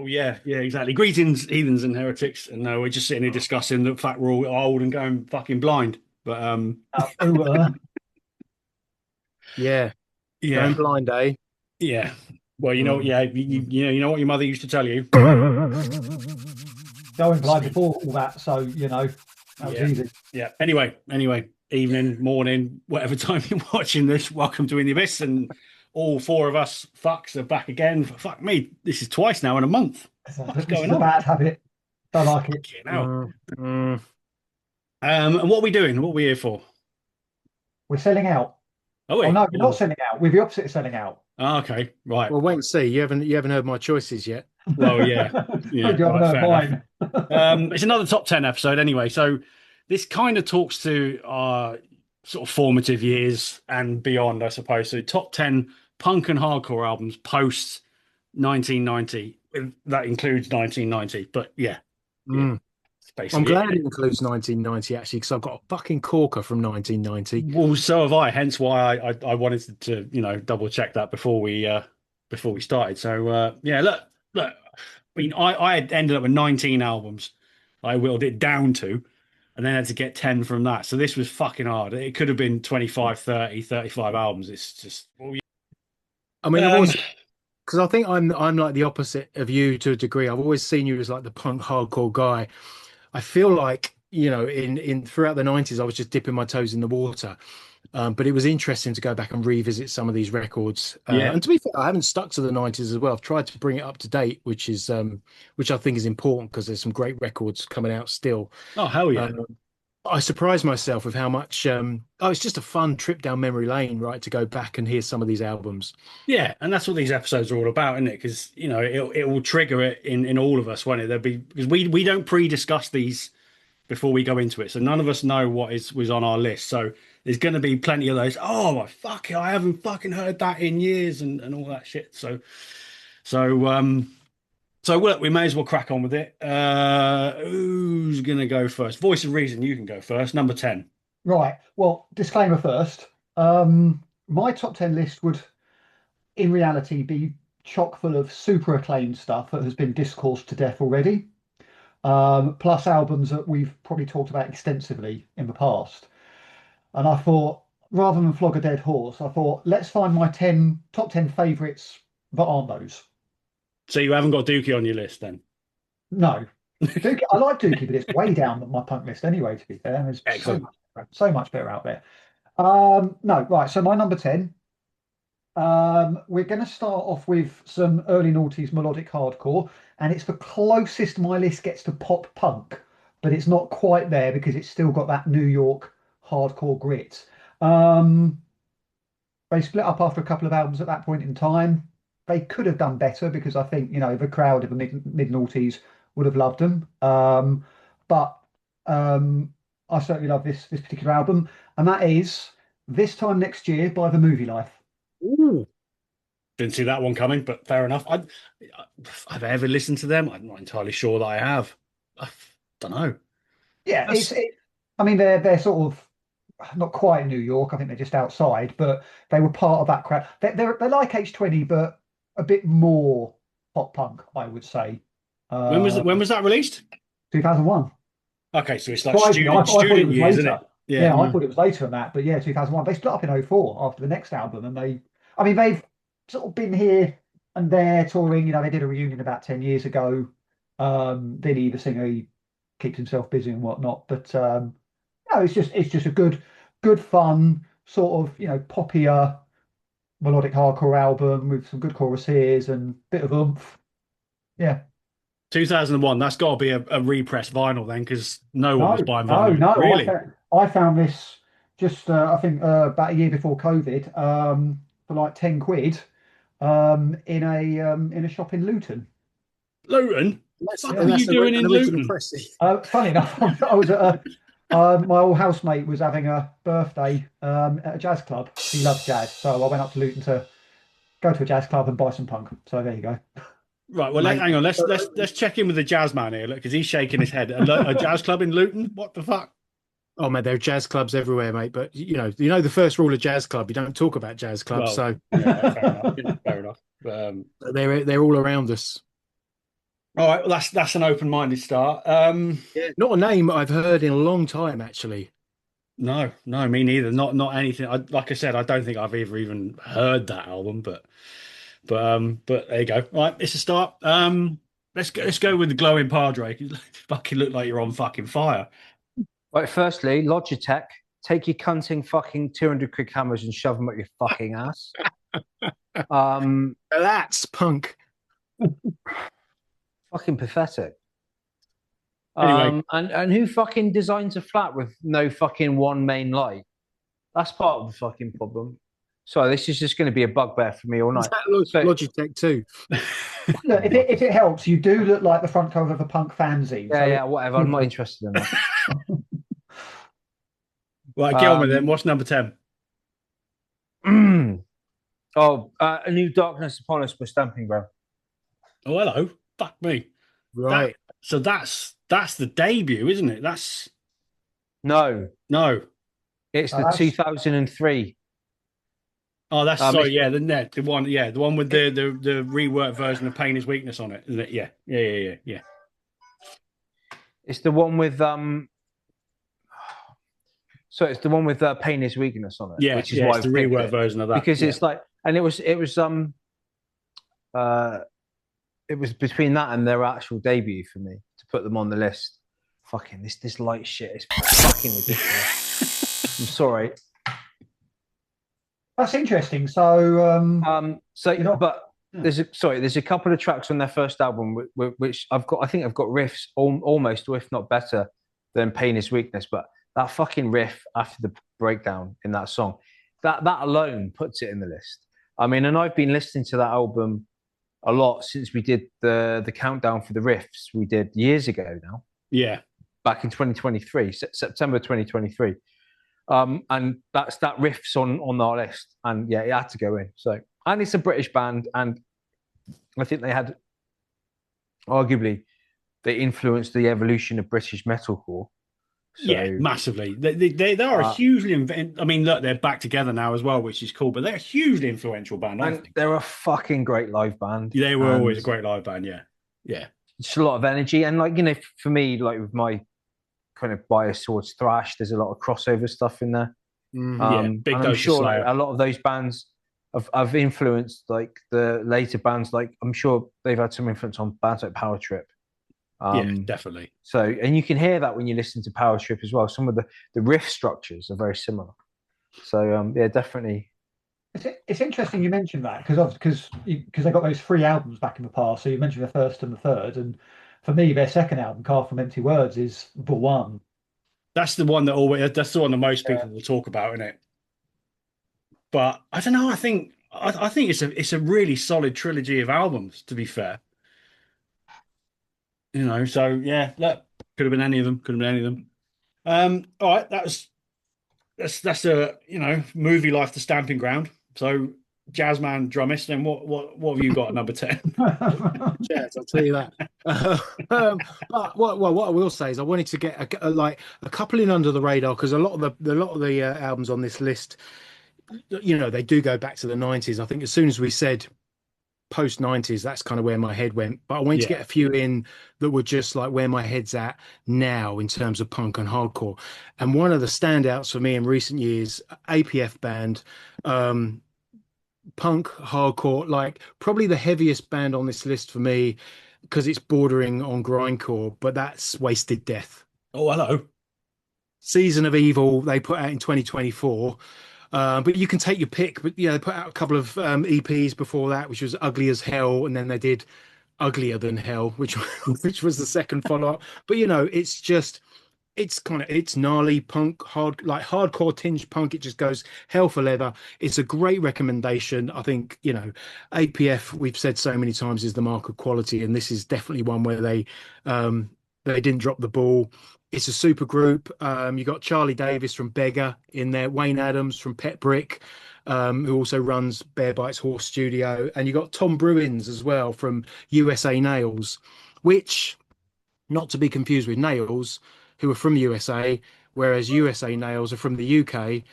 Well, yeah, exactly. Greetings, heathens and heretics. And no, we're just sitting here discussing the fact we're all old and going fucking blind. But Ooh, Yeah, yeah, going blind, eh? yeah. Well, Mm. yeah, you know what your mother used to tell you. going blind Sweet. before all that, so that was Yeah, easy. yeah. Anyway, evening, morning, whatever time you're watching this, welcome to In the Abyss, and all four of us fucks are back again. Fuck me, this is twice now in a month. What's This going is a on? bad habit. Don't like it. Fucking hell. Mm, mm. And what are we doing? What are we here for? We're selling out. Oh Oh wait. no, we're not selling out. We're the opposite of selling out. Okay, right. Well, wait and see. You haven't heard my choices yet. Well, yeah, Hope yeah, you haven't right, heard fair enough. mine. It's another top 10 episode anyway. So this kind of talks to our sort of formative years and beyond, I suppose. So top 10 punk and hardcore albums post 1990. That includes 1990, but yeah, Mm. it's I'm basically glad it it. includes 1990 actually, because I've got a fucking corker from 1990. Well, so have I. Hence why I wanted to double check that before we started. So yeah, look. I mean, I had ended up with 19 albums. I whittled it down to, and then had to get 10 from that. So this was fucking hard. It could have been 25, 30, 35 albums. It's just, well, I mean, I've yeah. always because I think I'm like the opposite of you to a degree. I've always seen you as like the punk hardcore guy. I feel like, in throughout the 90s, I was just dipping my toes in the water. But it was interesting to go back and revisit some of these records. Yeah. And to be fair, I haven't stuck to the 90s as well. I've tried to bring it up to date, which I think is important because there's some great records coming out still. Oh, hell yeah. Um, I surprised myself with how much. It's just a fun trip down memory lane, right? To go back and hear some of these albums. Yeah, and that's what these episodes are all about, isn't it? Because it will trigger it in all of us, won't it? There'll be because we don't pre-discuss these before we go into it, so none of us know what is was on our list. So there's going to be plenty of those. Oh my fuck! I haven't fucking heard that in years, and all that shit. So so look, we may as well crack on with it. Who's gonna go first? Voice of Reason, you can go first. Number 10. Right. Well, disclaimer first. My top 10 list would, in reality, be chock full of super acclaimed stuff that has been discoursed to death already, plus albums that we've probably talked about extensively in the past. And I thought, rather than flog a dead horse, I thought, let's find my top 10 favourites that aren't those. So you haven't got Dookie on your list then? No. Dookie, I like Dookie, but it's way down my punk list anyway, to be fair. There's Excellent. so much better out there. No, right. So my number 10, we're going to start off with some early noughties melodic hardcore, and it's the closest my list gets to pop punk, but it's not quite there because it's still got that New York hardcore grit. Um, they split up after a couple of albums at that point in time. They could have done better because I think the crowd of the mid noughties would have loved them. But I certainly love this particular album, and that is This Time Next Year by The Movie Life. Ooh. Didn't see that one coming, but fair enough. I've ever listened to them. I'm not entirely sure that I have. I don't know. Yeah, That's I mean, they're sort of not quite New York. I think they're just outside, but they were part of that crowd. They're like H20, but a bit more pop punk, I would say. Uh, when was that released? 2001. Okay, so it's like Surprised me. I thought it student was years, isn't later. it? Yeah. Yeah, I Mm. thought it was later than that. But yeah, 2001. They split up in '04 after the next album, and I mean, they've sort of been here and there touring. They did a reunion about 10 years ago. Vinny, the singer, he keeps himself busy and whatnot. But no, it's just a good fun sort of poppier melodic hardcore album with some good choruses and bit of oomph. Yeah. 2001. That's got to be a repressed vinyl then, because no one No, was buying no, vinyl. no. Really? I found this just I think about a year before COVID for like 10 quid in a shop in Luton. Luton? That's, Fuck Yeah. were and you that's doing an in original Luton? press. Funny enough, I was at my old housemate was having a birthday at a jazz club. He loves jazz, so I went up to Luton to go to a jazz club and buy some punk. So there you go. Right. Well, Mate, hang on. Let's check in with the jazz man here. Look, because he's shaking his head. A jazz club in Luton? What the fuck? oh man, there are jazz clubs everywhere, mate. But the first rule of jazz club, you don't talk about jazz clubs. Well, So yeah, fair enough. Fair enough. they're all around us. All right, well, that's an open-minded start. Yeah, not a name I've heard in a long time, actually. No, no, me neither. Not anything. Like I said, I don't think I've ever even heard that album, but there you go. All right, it's a start. Let's go with the glowing Padre. You fucking look like you're on fucking fire. Right, firstly, Logitech, take your cunting fucking 200 quid cameras and shove them up your fucking ass. Um, That's punk. Fucking pathetic. Anyway, And who fucking designs a flat with no fucking one main light? That's part of the fucking problem. So this is just going to be a bugbear for me all night. So Logitech too. Look, if it helps, you do look like the front cover of a punk fanzine. yeah, So yeah, whatever. I'm not interested in that. right, get on with it. What's number 10? A new darkness upon us with Stamping Ground. Oh, hello. Fuck me. Right. So that's the debut, isn't it? No, No. it's the that's 2003. Oh, that's Um, sorry. Yeah, the one. Yeah, the one with the reworked version of Pain is Weakness on it, isn't it? Yeah, yeah. It's the one with So it's the one with Pain is Weakness on it, Yeah, which is yeah. why It's I've the picked reworked it. version of that Because yeah. it's like, and uh it was between that and their actual debut for me to put them on the list. Fucking this light shit is fucking ridiculous. I'm sorry. that's interesting. So So you know, but there's a couple of tracks on their first album which I think I've got riffs almost, or if not better than Pain is Weakness, but that fucking riff after the breakdown in that song, that alone puts it in the list. I mean, and I've been listening to that album a lot since we did the countdown for the riffs we did years ago now, Yeah, back in 2023, September 2023. And that riff's on our list, and yeah, it had to go in. So, and it's a British band, and I think they had arguably they influenced the evolution of British metalcore. So, yeah, massively. They are a hugely. I mean, look, they're back together now as well, which is cool. But they're a hugely influential band. I and think they're a fucking great live band. they were and always a great live band. Yeah, yeah, It's a lot of energy, and like, for me, like with my kind of bias towards thrash, there's a lot of crossover stuff in there. yeah. Big And I'm dose of sure like Slayer. a lot of those bands have influenced like the later bands. Like I'm sure they've had some influence on bands like Power Trip. Yeah, definitely. So, and you can hear that when you listen to Power Trip as well. Some of the riff structures are very similar. So yeah, definitely. it's interesting you mentioned that because they got those three albums back in the past. So you mentioned the first and the third, and for me, their second album, "Carved from Empty Words," is the one. That's the one that always. That's the one that most Yeah. people will talk about, isn't it? But I don't know. I think it's a really solid trilogy of albums. To be fair, So yeah, look, could have been any of them. Could have been any of them. All right, that's a movie life, the stamping ground. So Jazzman drummist. Then what have you got at number 10? Yes, I'll tell you that. But what I will say is I wanted to get a couple in under the radar, because a lot of the albums on this list, they do go back to the 90s. I think as soon as we said post 90s, that's kind of where my head went. But I wanted to Yeah, get a few in that were just like where my head's at now in terms of punk and hardcore. And one of the standouts for me in recent years, APF band, punk hardcore, like probably the heaviest band on this list for me, because it's bordering on grindcore, but that's Wasted Death. Oh, hello. Season of Evil they put out in 2024. But you can take your pick. But yeah, they put out a couple of EPs before that, which was Ugly as Hell, and then they did Uglier Than Hell, which which was the second follow-up. But it's gnarly punk, hardcore tinge punk. It just goes hell for leather. It's a great recommendation. I think, APF, we've said so many times, is the mark of quality, and this is definitely one where they didn't drop the ball. It's a super group. You got Charlie Davis from Beggar in there, Wayne Adams from Pet Brick, who also runs Bear Bites Horse Studio, and you got Tom Bruins as well from USA Nails, which, not to be confused with Nails, who are from USA, whereas USA Nails are from the UK,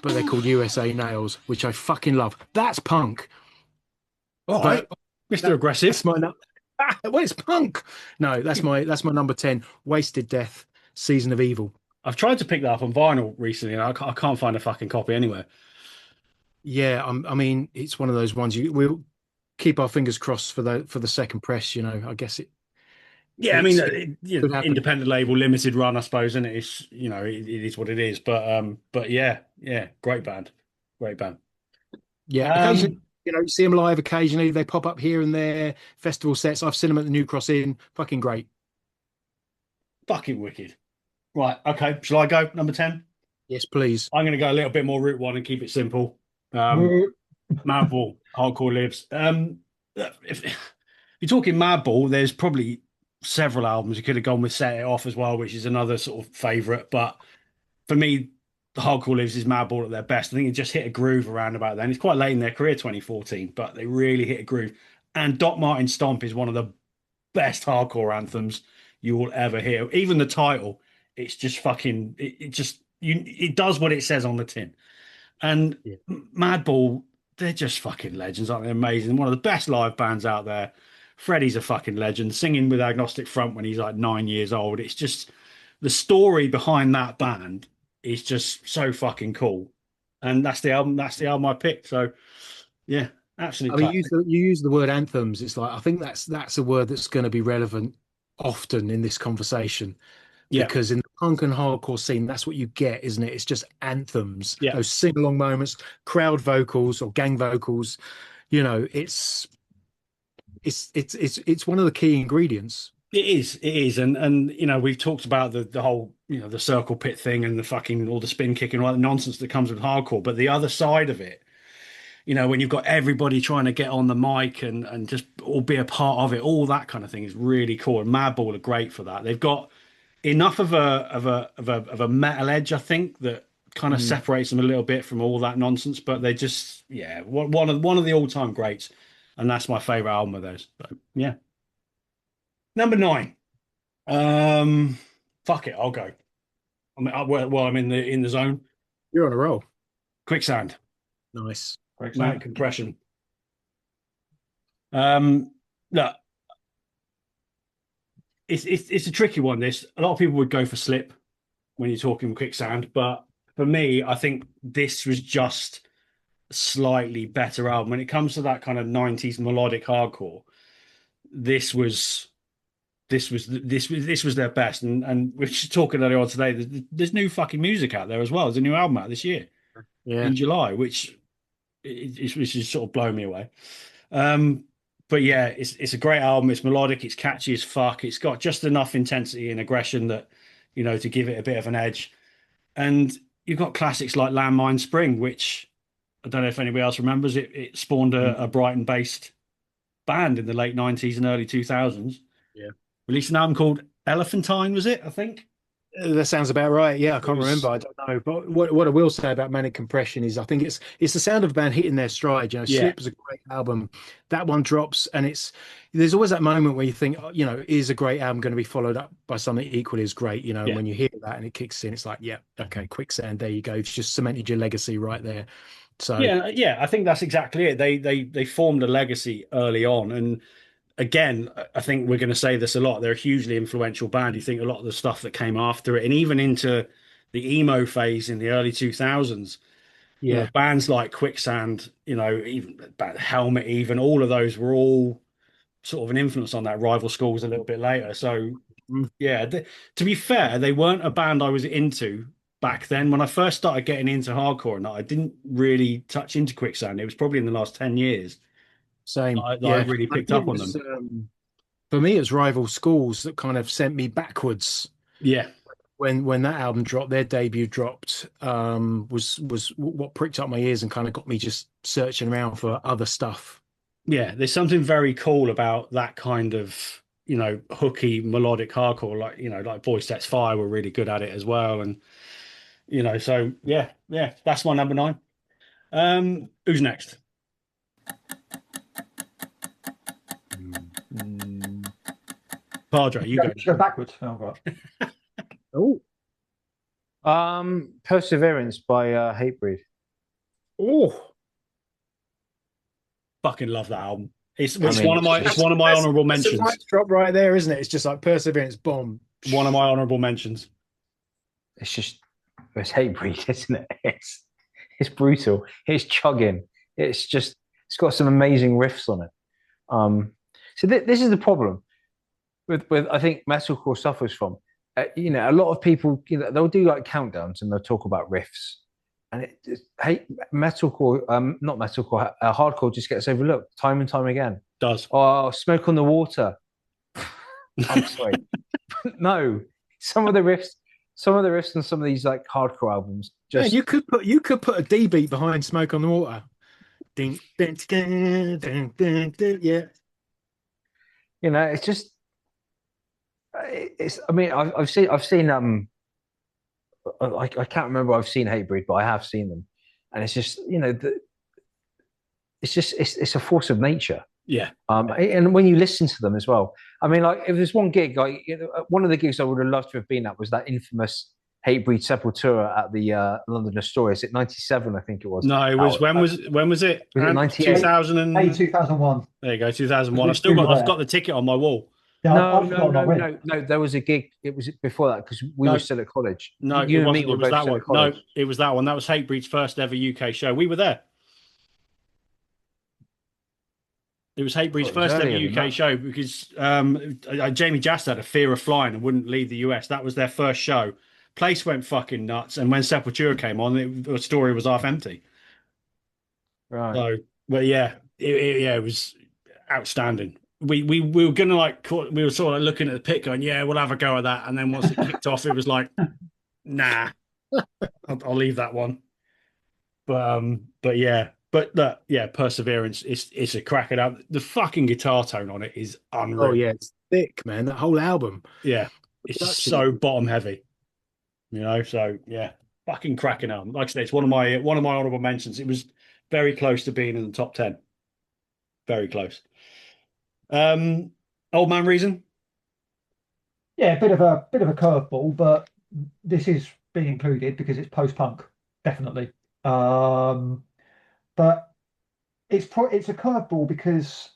but they're called USA Nails, which I fucking love. That's punk. All But right, Mr. Aggressive. that's my Well, it's punk. No, that's my number 10. Wasted Death, Season of Evil. I've tried to pick that up on vinyl recently, and I can't find a fucking copy anywhere. Yeah, I mean, it's one of those ones we'll keep our fingers crossed for the second press. I guess Yeah, I mean, it could happen. independent label, limited run, I suppose, and it's it is what it is. But yeah, great band, great band. Yeah, occasionally, Um, you see them live. Occasionally, they pop up here and there. Festival sets. I've seen them at the New Cross Inn. Fucking great. fucking wicked. Right, okay. Shall I go number 10? Yes, please. I'm going to go a little bit more route one and keep it simple. Woo. Madball, Hardcore Lives. If you're talking Madball, there's probably several albums you could have gone with Set It Off as well, which is another sort of favorite. But for me, the Hardcore Lives is Madball at their best. I think it just hit a groove around about then. It's quite late in their career, 2014, but they really hit a groove. And Doc Martin Stomp is one of the best hardcore anthems you will ever hear. Even the title, it's just fucking. It just it does what it says on the tin. And Yeah. Madball, they're just fucking legends, aren't they? Amazing. One of the best live bands out there. Freddie's a fucking legend, singing with Agnostic Front when he's like 9 years old. It's just the story behind that band is just so fucking cool. And that's the album. That's the album I picked. So yeah, absolute I mean, classic. you use the word anthems. It's like I think that's a word that's going to be relevant often in this conversation Yeah, because in the punk and hardcore scene, that's what you get, isn't it? It's just anthems, yeah. those sing-along moments, crowd vocals or gang vocals. It's one of the key ingredients. It is, and we've talked about the whole the circle pit thing and the fucking all the spin kicking, all that nonsense that comes with hardcore. But the other side of it, when you've got everybody trying to get on the mic and just all be a part of it, all that kind of thing is really cool. And Madball are great for that. They've got enough of a metal edge, I think, that kind of Mm. separates them a little bit from all that nonsense. But they just, yeah, one of the all time greats, and that's my favorite album of theirs. So, yeah, number 9. Um, fuck it, I'll go. I mean, well, I'm in the zone. You're on a roll. Quicksand, Nice. Great Manic sound. Compression. Um, Look, it's a tricky one. This a lot of people would go for Slip when you're talking Quicksand, but for me, I think this was just a slightly better album when it comes to that kind of 90s melodic hardcore. This was this was their best, and we were just talking earlier on today. There's new fucking music out there as well. There's a new album out this year Yeah. in July, which is sort of blowing me away. Um, but yeah, it's a great album. It's melodic. It's catchy as fuck. It's got just enough intensity and aggression that to give it a bit of an edge. And you've got classics like Landmine Spring, which I don't know if anybody else remembers. It spawned a Brighton-based band in the late 90s and early 2000s. Yeah. Released an album called Elephantine, was it? I think That sounds about right. Yeah, I it can't remember. was. I don't know. But what I will say about Manic Compression is I think it's the sound of a band hitting their stride. Yeah, Slip was a great album. That one drops, and there's always that moment where you think, oh, is a great album going to be followed up by something equally as great? And yeah. when you hear that and it kicks in, it's like, yeah, okay, Quicksand, there you go. It's just cemented your legacy right there. So Yeah, I think that's exactly it. They formed a legacy early on, and again, I think we're going to say this a lot. They're a hugely influential band. You think a lot of the stuff that came after it, and even into the emo phase in the early 2000s, yeah. bands like Quicksand, even Helmet, even all of those were all sort of an influence on that. Rival Schools a little bit later. So Mm. yeah, to be fair, they weren't a band I was into back then. When I first started getting into hardcore, and I didn't really touch into Quicksand. It was probably in the last 10 years Same. that I Yeah. really I picked think up on them. for me, it's Rival Schools that kind of sent me backwards Yeah. when that album dropped, their debut dropped, was what pricked up my ears and kind of got me just searching around for other stuff. Yeah, there's something very cool about that kind of, hooky melodic hardcore, like Boys Sets Fire were really good at it as well. And, so yeah, that's my number 9. Who's next? Mm. Padre, you go Go now. backwards. Oh, God. Oh, Perseverance by Hatebreed. oh, Fucking love that album. It's I mean, one of my honourable That's a mentions. mic drop right there, isn't it? It's just like Perseverance bomb. One of my honourable mentions. it's Hatebreed, isn't it? It's brutal. It's chugging. It's got some amazing riffs on it. So this is the problem with I think metalcore suffers from. A lot of people, they'll do like countdowns and they'll talk about riffs, and metalcore, not metalcore, hardcore just gets overlooked time and time again. Does. Oh, Smoke on the Water. I'm sorry, no. Some of the riffs on some of these like hardcore albums Yeah, just you could put a D beat behind Smoke on the Water. Ding, ding, ding, ding, ding, ding, yeah. it's just it's. I mean, I've seen I can't remember I've seen Hatebreed, but I have seen them, and it's just it's a force of nature. Yeah. And when you listen to them as well, I mean, like if there's one gig, like one of the gigs I would have loved to have been at was that infamous Hatebreed Sepultura at the London Astoria. Is it '97? I think it was. No, it was when was it? Was it 98? 2000 May 2001. There you go, 2001. I've got the ticket on my wall. Yeah, No. There was a gig. It was before that because we were still at college. No, you and me it were was both that still one. at college. No, it was that one. That was Hatebreed's first ever UK show. We were there. It was Hatebreed's first ever UK show because Jamie Jasta had a fear of flying and wouldn't leave the US. That was their first show. Place went fucking nuts, and when Sepultura came on, the story was half empty. Right. So, but yeah, it was outstanding. We were gonna we were sort of looking at the pit, going, yeah, we'll have a go at that. And then once it kicked off, it was like, nah, I'll leave that one. But yeah. But yeah, Perseverance, it's a cracker out. The fucking guitar tone on it is unreal. Oh yeah, it's thick, man. That whole album. Yeah, it's so bottom heavy. So yeah, fucking cracking album. Like I said, it's one of my honorable mentions. It was very close to being in the top 10. Very close. Old Man Reason. Yeah, a bit of a curveball, but this is being included because it's post-punk, definitely. But it's a curveball because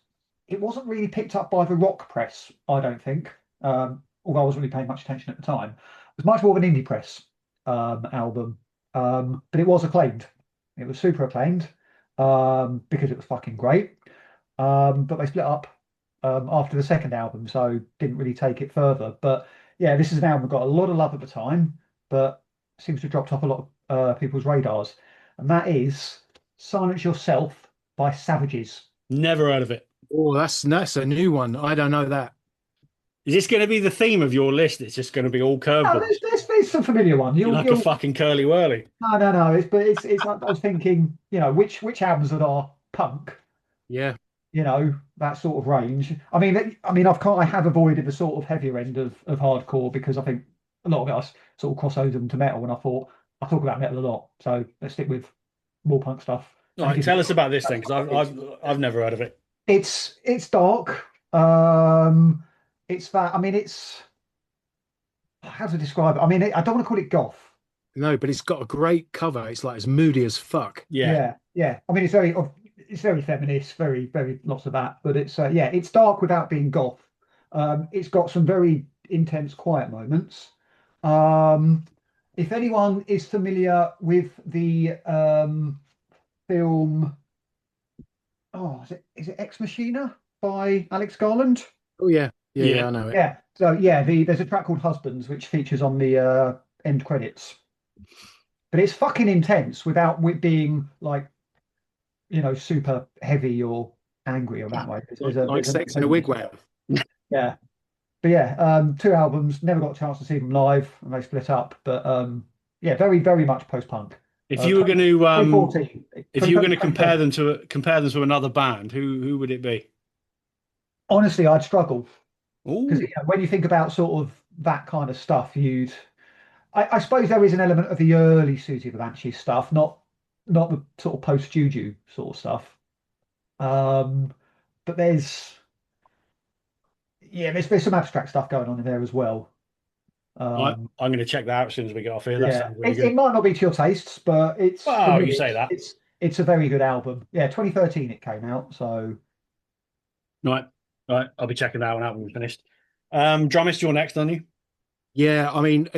it wasn't really picked up by the rock press, I don't think. Although I wasn't really paying much attention at the time. It was much more of an indie press album. But it was acclaimed. It was super acclaimed because it was fucking great. But they split up after the second album, so didn't really take it further. But yeah, this is an album that got a lot of love at the time, but seems to have dropped off a lot of people's radars. And that is Silence Yourself by Savages. Never heard of it. Oh, that's a new one. I don't know that. Is this going to be the theme of your list? It's just going to be all curveballs. No, there's some familiar one. You're like a fucking curly whirly. No. It's like I was thinking, which albums that are punk. Yeah. That sort of range. I have avoided the sort of heavier end of hardcore because I think a lot of us sort of cross over them to metal, and I thought I talk about metal a lot, so let's stick with more punk stuff. All right, tell us about this then, because I've never heard of it. It's dark. It's that. It's how to describe it. I don't want to call it goth. No, but it's got a great cover. It's like as moody as fuck. Yeah. It's very feminist, very, very lots of that. But it's dark without being goth. It's got some very intense, quiet moments. If anyone is familiar with the film, is it Ex Machina by Alex Garland? Oh yeah, I know it. Yeah. So yeah, there's a track called Husbands which features on the end credits. But it's fucking intense without being like, super heavy or angry or that way. Like Sex in a Wigwam. Yeah. But yeah, 2 albums, never got a chance to see them live and they split up. But very, very much post-punk. If you were going to compare them to another band, who would it be? Honestly, I'd struggle. Because when you think about sort of that kind of stuff, I suppose there is an element of the early Susie of the Banshees stuff, not the sort of post Juju sort of stuff. But there's some abstract stuff going on in there as well. I'm going to check that out as soon as we get off here. It might not be to your tastes, but it's. Oh, you say that. It's a very good album. Yeah, 2013 it came out, so Right, right. I'll be checking that one out when we're finished. Drummist, you're next, aren't you? Yeah, I mean,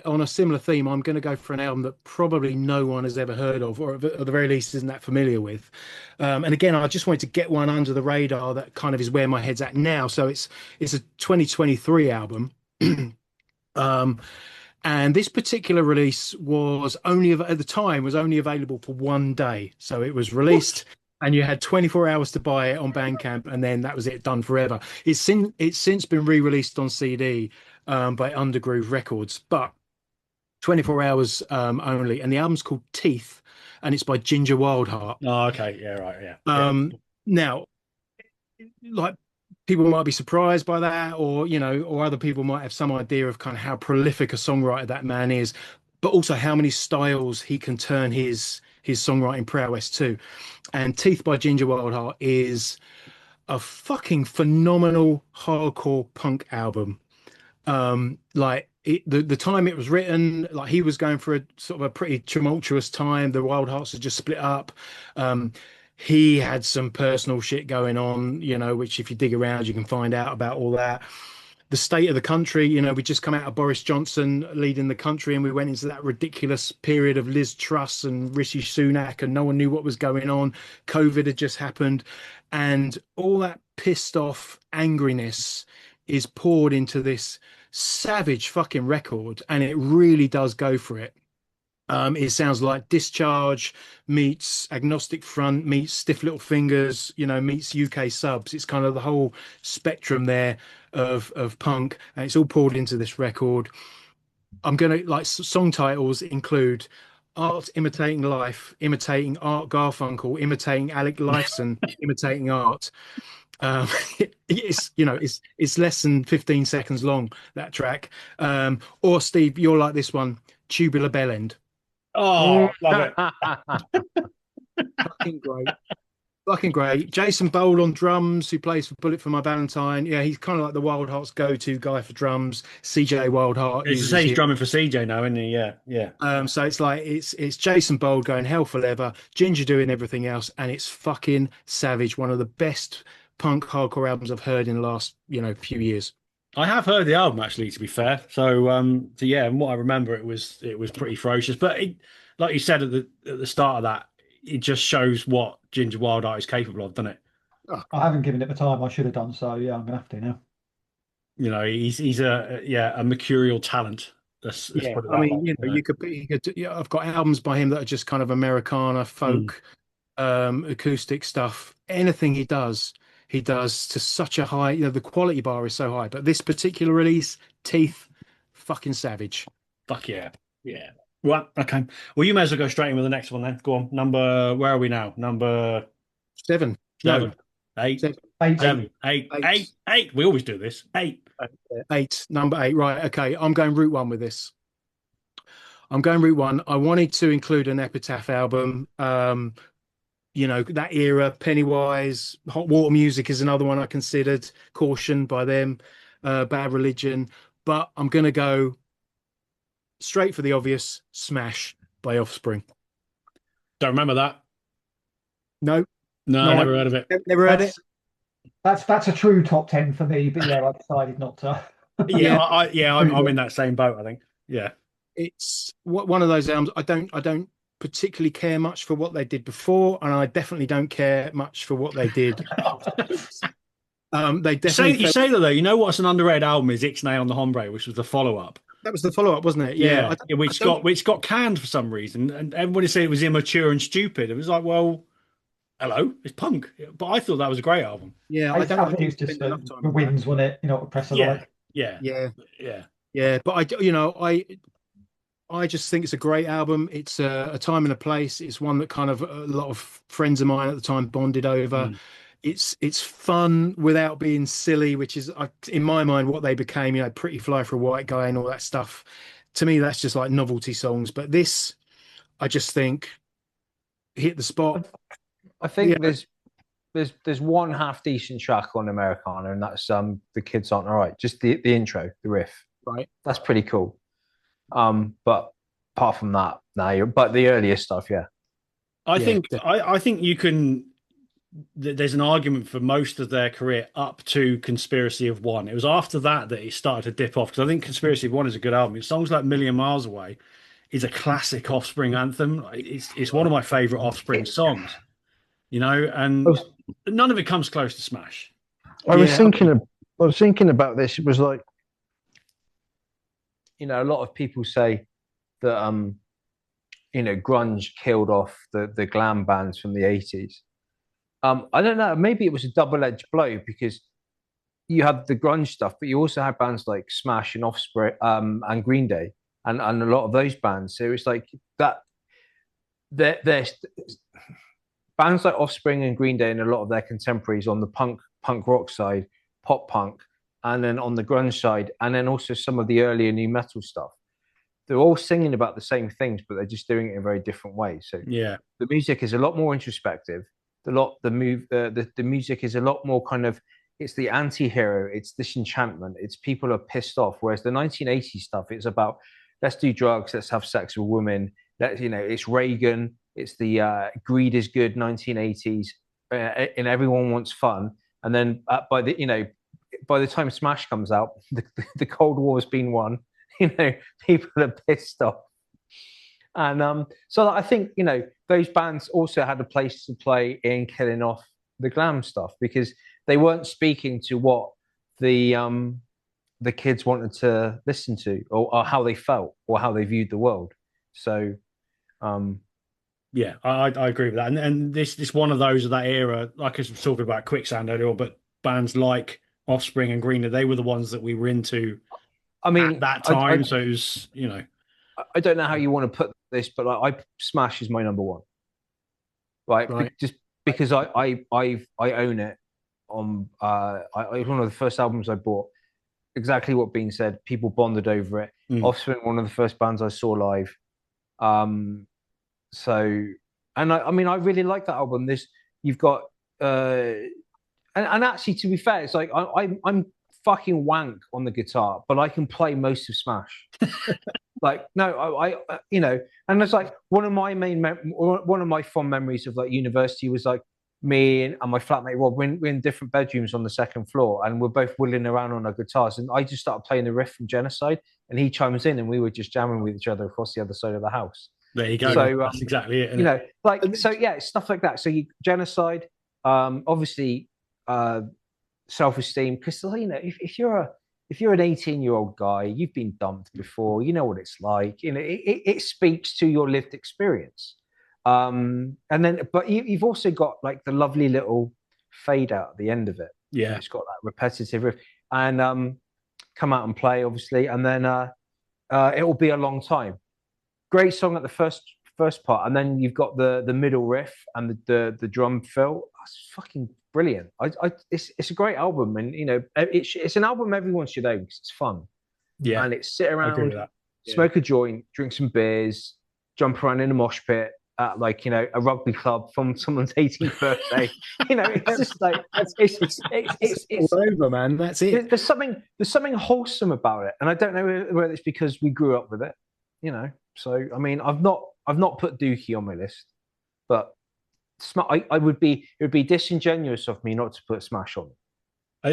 on a similar theme, I'm going to go for an album that probably no one has ever heard of, or at the very least isn't that familiar with. And again, I just wanted to get one under the radar that kind of is where my head's at now. So it's a 2023 album. Um, and this particular release was only at the time was only available for 1 day. So it was released and you had 24 hours to buy it on Bandcamp, and then that was it, done forever. It's since been re-released on CD by Undergroove Records, but 24 hours only. And the album's called Teeth, and it's by Ginger Wildheart. Oh, okay. Yeah, right. Yeah. Now, like, people might be surprised by that, or or other people might have some idea of kind of how prolific a songwriter that man is, but also how many styles he can turn his songwriting prowess to. And Teeth by Ginger Wildheart is a fucking phenomenal hardcore punk album. The time it was written, like, he was going for a sort of a pretty tumultuous time. The Wild Hearts had just split up. He had some personal shit going on, which if you dig around, you can find out about all that. The state of the country, we just come out of Boris Johnson leading the country, and we went into that ridiculous period of Liz Truss and Rishi Sunak, and no one knew what was going on. COVID had just happened, and all that pissed off angriness is poured into this savage fucking record, and it really does go for it. It sounds like Discharge meets Agnostic Front meets Stiff Little Fingers, meets UK Subs. It's kind of the whole spectrum there of punk, and it's all poured into this record. I'm gonna like song titles include Art Imitating Life, Imitating Art Garfunkel, Imitating Alec Lifeson, Imitating Art. Um, it's less than 15 seconds long, that track. Or Steve, you're like this one, Tubular Bellend. Oh, love it. Fucking great. Fucking great. Jason Bowl on drums, who plays for Bullet for My Valentine. Yeah, he's kind of like the Wild Hearts go-to guy for drums. CJ Wildheart It's to say he's drumming for CJ now, isn't he? Yeah, yeah. So it's like it's Jason Bowl going hell for leather, Ginger doing everything else, and it's fucking savage. One of the best punk hardcore albums I've heard in the last few years. I have heard the album, actually, to be fair. So yeah, and what I remember, it was pretty ferocious. But like you said at the start of that, it just shows what Ginger Wildheart is capable of, doesn't it? I haven't given it the time I should have done, so yeah, I'm gonna have to now. He's a mercurial talent. Let's Yeah, put it I that mean, way. I've got albums by him that are just kind of Americana folk, acoustic stuff. Anything he does to such a high, the quality bar is so high. But this particular release, Teeth, fucking savage. Fuck yeah, yeah. Right, okay. Well, you may as well go straight in with the next one then. Go on. Where are we now? Number 7. seven, No, eight, 7. Eight. seven, eight, Eight. eight, eight. We always do this. Eight. 8, number 8. Right, okay. I'm going route one with this. I'm going route one. I wanted to include an Epitaph album. That era, Pennywise, Hot Water Music is another one I considered. Caution by them, Bad Religion. But I'm going to go straight for the obvious, Smash by Offspring. Don't remember that. No, No, I never heard of it. never heard it. That's a true top 10 for me, but yeah, I decided not to. Yeah, I'm in that same boat, I think. Yeah. It's one of those albums. I don't particularly care much for what they did before, and I definitely don't care much for what they did afterwards. They definitely You say that though. You know what's an underrated album is Ixnay on the Hombre, which was the follow-up. that was the follow-up, wasn't it? Yeah, which got canned for some reason, and everybody said it was immature and stupid. It was like, well, hello, it's punk. But I thought that was a great album. Yeah, I think it was just the wins, wasn't it? What press I like. Yeah, yeah. But I just think it's a great album. It's a time and a place. It's one that kind of a lot of friends of mine at the time bonded over. It's fun without being silly, which is, in my mind, what they became. Pretty Fly for a White Guy and all that stuff. To me, that's just like novelty songs. But this, I just think, hit the spot. I think there's one half decent track on Americana, and that's The Kids Aren't Alright. Just the intro, the riff. Right. That's pretty cool. But apart from that, but the earlier stuff, yeah. I think you can there's an argument for most of their career up to Conspiracy of One. It was after that that it started to dip off because I think Conspiracy of One is a good album. Songs like Million Miles Away is a classic Offspring anthem. It's one of my favorite Offspring songs, I and was, none of it comes close to Smash. I was Yeah, thinking of, I was thinking about this. It was like, a lot of people say that grunge killed off the glam bands from the 80s. I don't know, maybe it was a double-edged blow because you had the grunge stuff, but you also had bands like Smash and Offspring, and Green Day, and a lot of those bands. So it's like that. There's bands like Offspring and Green Day and a lot of their contemporaries on the punk rock side, pop punk, and then on the grunge side, and then also some of the earlier new metal stuff. They're all singing about the same things, but they're just doing it in a very different way. So Yeah, the music is a lot more introspective. The music is a lot more kind of, it's the anti-hero, it's disenchantment, it's people are pissed off. Whereas the 1980s stuff, it's about let's do drugs, let's have sex with women. It's Reagan, it's the greed is good 1980s, and everyone wants fun. And then by the time Smash comes out, the Cold War has been won. People are pissed off. And so I think, those bands also had a place to play in killing off the glam stuff because they weren't speaking to what the kids wanted to listen to or how they felt or how they viewed the world. So, yeah, I agree with that. And this one of those of that era, like I was talking about Quicksand earlier, but bands like Offspring and Green Day, they were the ones that we were into I at mean, that time. So it was. I don't know how you want to put this, but Smash is my number one, right? Right. Just because I own it on it's one of the first albums I bought. Exactly what Bean said. People bonded over it. Offspring, one of the first bands I saw live. So, and I mean, I really like that album. You've got, and actually, to be fair, it's like I'm fucking wank on the guitar, but I can play most of Smash. Like, no, and it's like one of my fond memories of like university was like me and my flatmate Rob. We're in different bedrooms on the second floor, and we're both whittling around on our guitars. And I just started playing the riff from Genocide, and he chimes in, and we were just jamming with each other across the other side of the house. There you go. So that's exactly it. Isn't it? like so, yeah, stuff like that. So Genocide, obviously, self-esteem, because if you're an 18-year-old guy, you've been dumped before, you know what it's like. It speaks to your lived experience. And then, but you've also got like the lovely little fade out at the end of it. Yeah, it's got that repetitive riff, and come out and play, obviously, and then it will be a long time. Great song at the first part, and then you've got the middle riff and the drum fill. It's fucking brilliant. It's a great album, and it's an album everyone should own because it's fun. Yeah, and it's sit I agree with around, that. smoke a joint, drink some beers, jump around in a mosh pit at like a rugby club from someone's 18th birthday. It's just like it's all over, man. That's it. there's something wholesome about it, and I don't know whether it's because we grew up with it. So I mean, I've not put Dookie on my list, but it would be disingenuous of me not to put Smash on.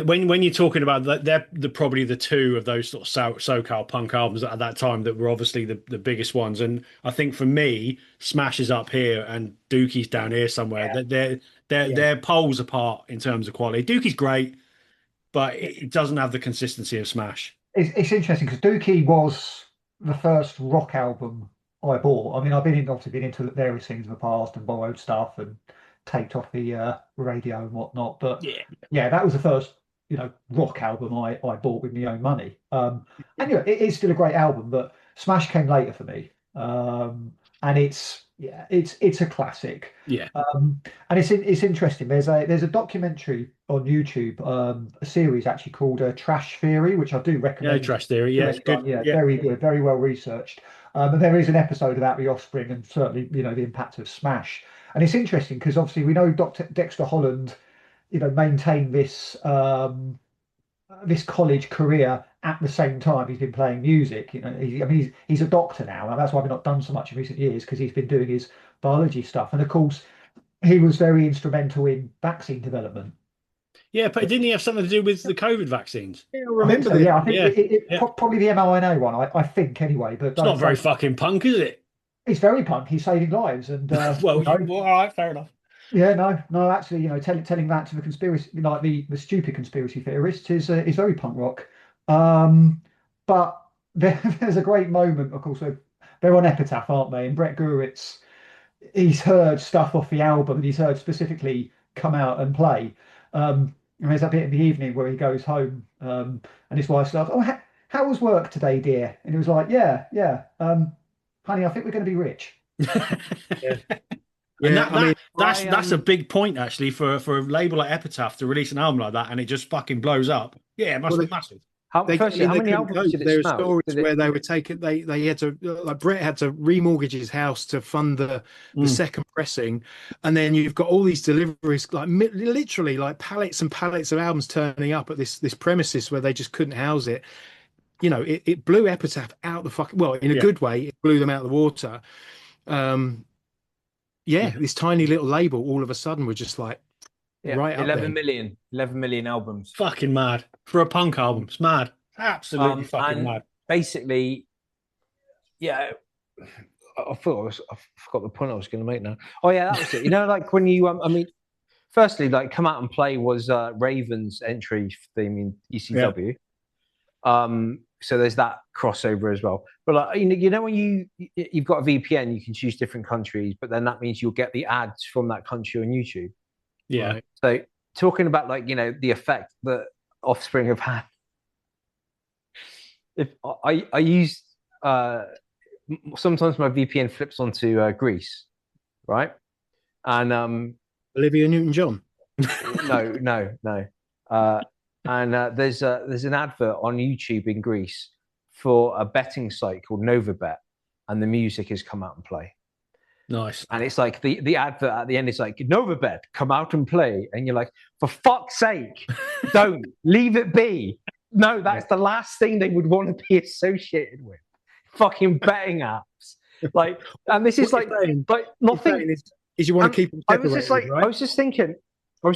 When you're talking about that, they're probably the two of those sort of SoCal punk albums at that time that were obviously the biggest ones. And I think for me, Smash is up here and Dookie's down here somewhere. Yeah. They're poles apart in terms of quality. Dookie's great, but it doesn't have the consistency of Smash. It's interesting because Dookie was the first rock album I bought. I mean, I've obviously been into various things in the past and borrowed stuff and taped off the radio and whatnot. But yeah, that was the first rock album I bought with my own money. And it is still a great album, but Smash came later for me. And it's a classic. Yeah. And it's interesting. There's a documentary on YouTube, a series actually called Trash Theory, which I do recommend. Yeah, Trash Theory. Yeah, it's good. Yeah, very good, very well researched. And there is an episode about the Offspring and certainly the impact of Smash. And it's interesting because obviously we know Dexter Holland, maintained this this college career at the same time he's been playing music. He's a doctor now, and that's why we've not done so much in recent years because he's been doing his biology stuff. And of course, he was very instrumental in vaccine development. Yeah, but didn't he have something to do with the COVID vaccines? Yeah, I I think remember so. this. Yeah, I think Yeah, yeah. probably the mRNA one. I think anyway, but It's not very don't. fucking punk, is it? He's very punk. He's saving lives, and Well, well, all right, fair enough. yeah, no, actually, telling that to the conspiracy, like the stupid conspiracy theorists, is very punk rock. But there's a great moment, of course, where they're on Epitaph, aren't they? And Brett Gurewitz, he's heard stuff off the album, and he's heard specifically "Come Out and Play." And there's that bit in the evening where he goes home, and his wife says, "Oh, how was work today, dear?" And he was like, "Yeah, yeah, honey, I think we're going to be rich." Yeah, And yeah. I mean, that's a big point actually for a label like Epitaph to release an album like that and it just fucking blows up. Yeah, it must well, be massive. Firstly, how they many couldn't albums cope. did it There are smell? stories where they were taking they had to like Brett had to remortgage his house to fund the Mm. second pressing, and then you've got all these deliveries like literally like pallets and pallets of albums turning up at this premises where they just couldn't house it. It blew Epitaph out the fucking well in a Yeah. good way. It blew them out of the water. Um, yeah, this tiny little label all of a sudden were just like right up 11 there. million, 11 million albums. Fucking mad. For a punk album. It's mad. Absolutely fucking And mad. basically, yeah, I forgot the point I was going to make now. Oh yeah, that was it. Like when you, I mean, firstly, like Come Out and Play was Raven's entry theme in ECW. So there's that crossover as well. But like, when you've got a VPN, you can choose different countries, but then that means you'll get the ads from that country on YouTube. Yeah. Right. So talking about like the effect that Offspring have had. If I use sometimes my VPN flips onto Greece, right? And Olivia Newton-John. no. There's an advert on YouTube in Greece for a betting site called Novabet, and the music has Come Out and Play. Nice. And it's like the advert at the end is like, Novabet, come out and play. And you're like, for fuck's sake, don't leave it be. No, that's the last thing they would want to be associated with. Fucking betting apps. Like, and this is like nothing. Is you want to keep them separated, right? I was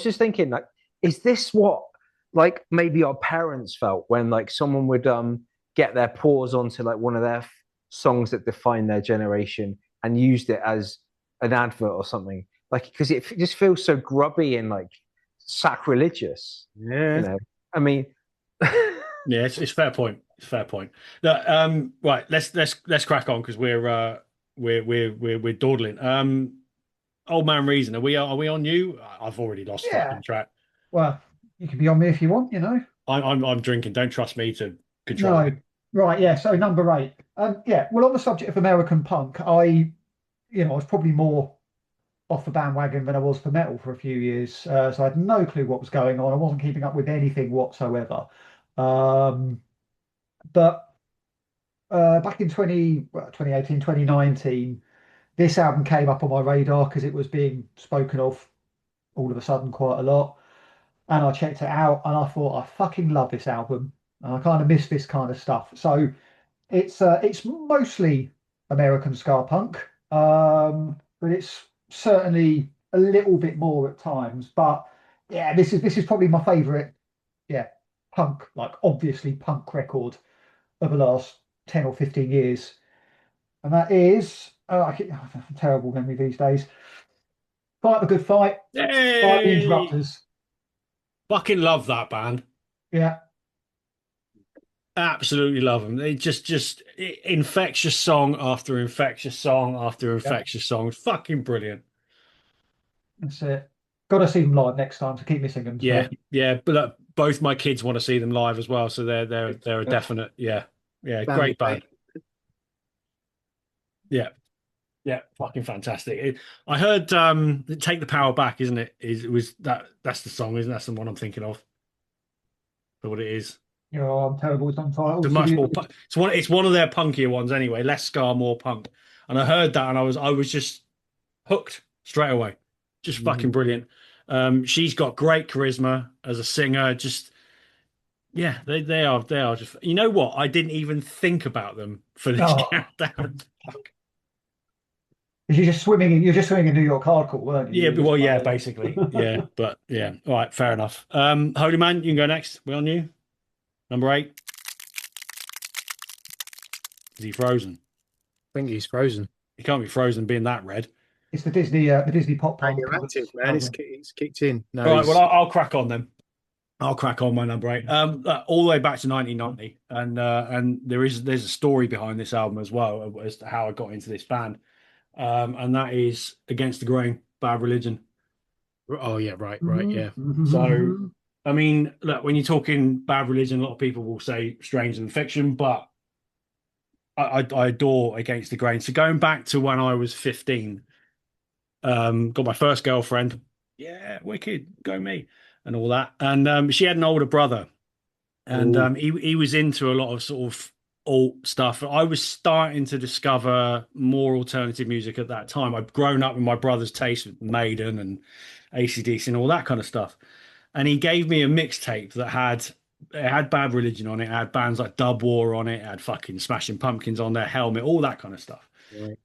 just thinking, like, is this what like maybe our parents felt when like someone would get their paws onto like one of their songs that define their generation and used it as an advert or something, like, because it just feels so grubby and like sacrilegious. Yeah. I mean, Yeah, it's fair point. It's fair point. No, right, let's crack on because we're dawdling. Old Man Reason, are we on you? I've already lost Yeah. fucking track. Well, you can be on me if you want, I'm drinking. Don't trust me to control No, it. right, yeah. So number 8. Yeah. Well, on the subject of American punk, I was probably more off the bandwagon than I was for metal for a few years. So I had no clue what was going on. I wasn't keeping up with anything whatsoever. But back in 2018, 2019, this album came up on my radar because it was being spoken of all of a sudden quite a lot. And I checked it out and I thought, I fucking love this album. And I kind of miss this kind of stuff. So it's mostly American ska punk, but it's certainly a little bit more at times. But yeah, this is probably my favorite, yeah, punk, like obviously punk record of the last 10 or 15 years. And that is, terrible memory these days. Fight the Good Fight by the Hey, Interrupters. fucking love that band. Yeah, Absolutely love them. They just infectious song after infectious song after yeah, infectious song. Fucking brilliant. that's it. Got to see them live next time, so keep missing them. Yeah, So. yeah. But both my kids want to see them live as well, so they're a definite. Yeah, yeah. Family Great band. mate. Yeah, yeah. Fucking fantastic. I heard "Take the Power Back," isn't it? That's the song, isn't it? That's the one I'm thinking of. For what it is. I'm terrible with some titles. It's much more. It's one of their punkier ones anyway. Less ska, more punk. And I heard that, and I was just hooked straight away. Just fucking brilliant. She's got great charisma as a singer. Just yeah, they are just. You know what? I didn't even think about them for this Oh, countdown. You're just swimming in New York hardcore, weren't you? Yeah, You were just well, like, yeah, basically. Yeah, but yeah. All right, fair enough. Holy man, you can go next. We on you. Number 8. Is he frozen? I think he's frozen. He can't be frozen being that red. it's the Disney pop punk Radioactive, covers man. album. It's kicked in. No, All right, well, he's I'll crack on then. I'll crack on my number 8. All the way back to 1990, and there's a story behind this album as well as to how I got into this band, and that is Against the Grain, Bad Religion. oh yeah, right, yeah. So, I mean, look, when you're talking Bad Religion, a lot of people will say Strange and Fiction, but I adore Against the Grain. So going back to when I was 15, got my first girlfriend. Yeah, wicked, go me, and all that. And she had an older brother, and Ooh, he was into a lot of sort of alt stuff. I was starting to discover more alternative music at that time. I'd grown up with my brother's taste with Maiden and AC/DC and all that kind of stuff. And he gave me a mixtape that had Bad Religion on it, it had bands like Dub War on it, it had fucking Smashing Pumpkins on there, Helmet, all that kind of stuff.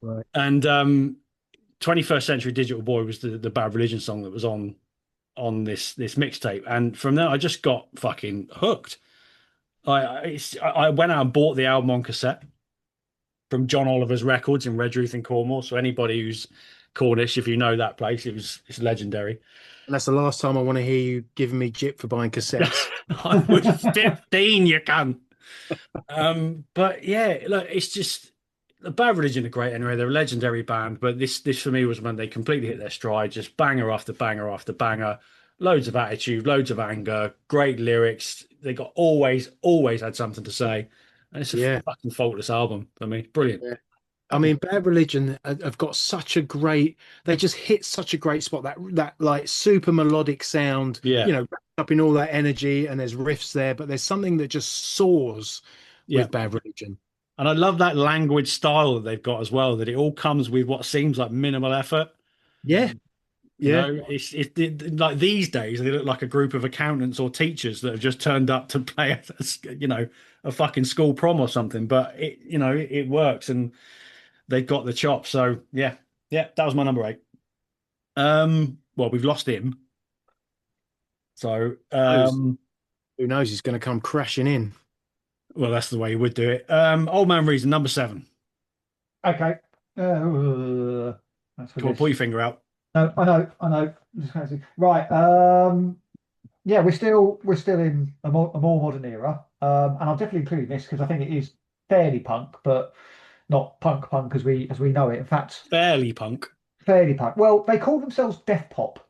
right. And 21st Century Digital Boy was the Bad Religion song that was on this mixtape, and from there I just got fucking hooked. I went out and bought the album on cassette from John Oliver's Records in Redruth in Cornwall. So anybody who's Cornish, if you know that place, it's legendary. And that's the last time I want to hear you giving me jip for buying cassettes. I was 15, you can. But yeah, look, it's just the Bad Religion are great anyway. They're a legendary band, but this for me was when they completely hit their stride, just banger after banger after banger, loads of attitude, loads of anger, great lyrics. They got always had something to say, and it's a Yeah. fucking faultless album. I mean, brilliant. Yeah. I mean, Bad Religion have got such a great. They just hit such a great spot. That like super melodic sound, Yeah, wrapped up in all that energy, and there's riffs there, but there's something that just soars yeah. with Bad Religion. And I love that language style that they've got as well, that it all comes with what seems like minimal effort. Yeah, You yeah, know, like these days they look like a group of accountants or teachers that have just turned up to play a fucking school prom or something. But it works and they've got the chops. So yeah, that was my number 8. Well, we've lost him. So who knows? He's going to come crashing in. well, that's the way you would do it. Old Man Reason, number 7. Okay. That's for Come on, this. pull your finger out. No, I know. Just trying to see. Right. Yeah, we're still in a more modern era. And I'll definitely include this because I think it is fairly punk, but not punk as we know it. In fact, Fairly punk. fairly punk. Well, they call themselves death pop.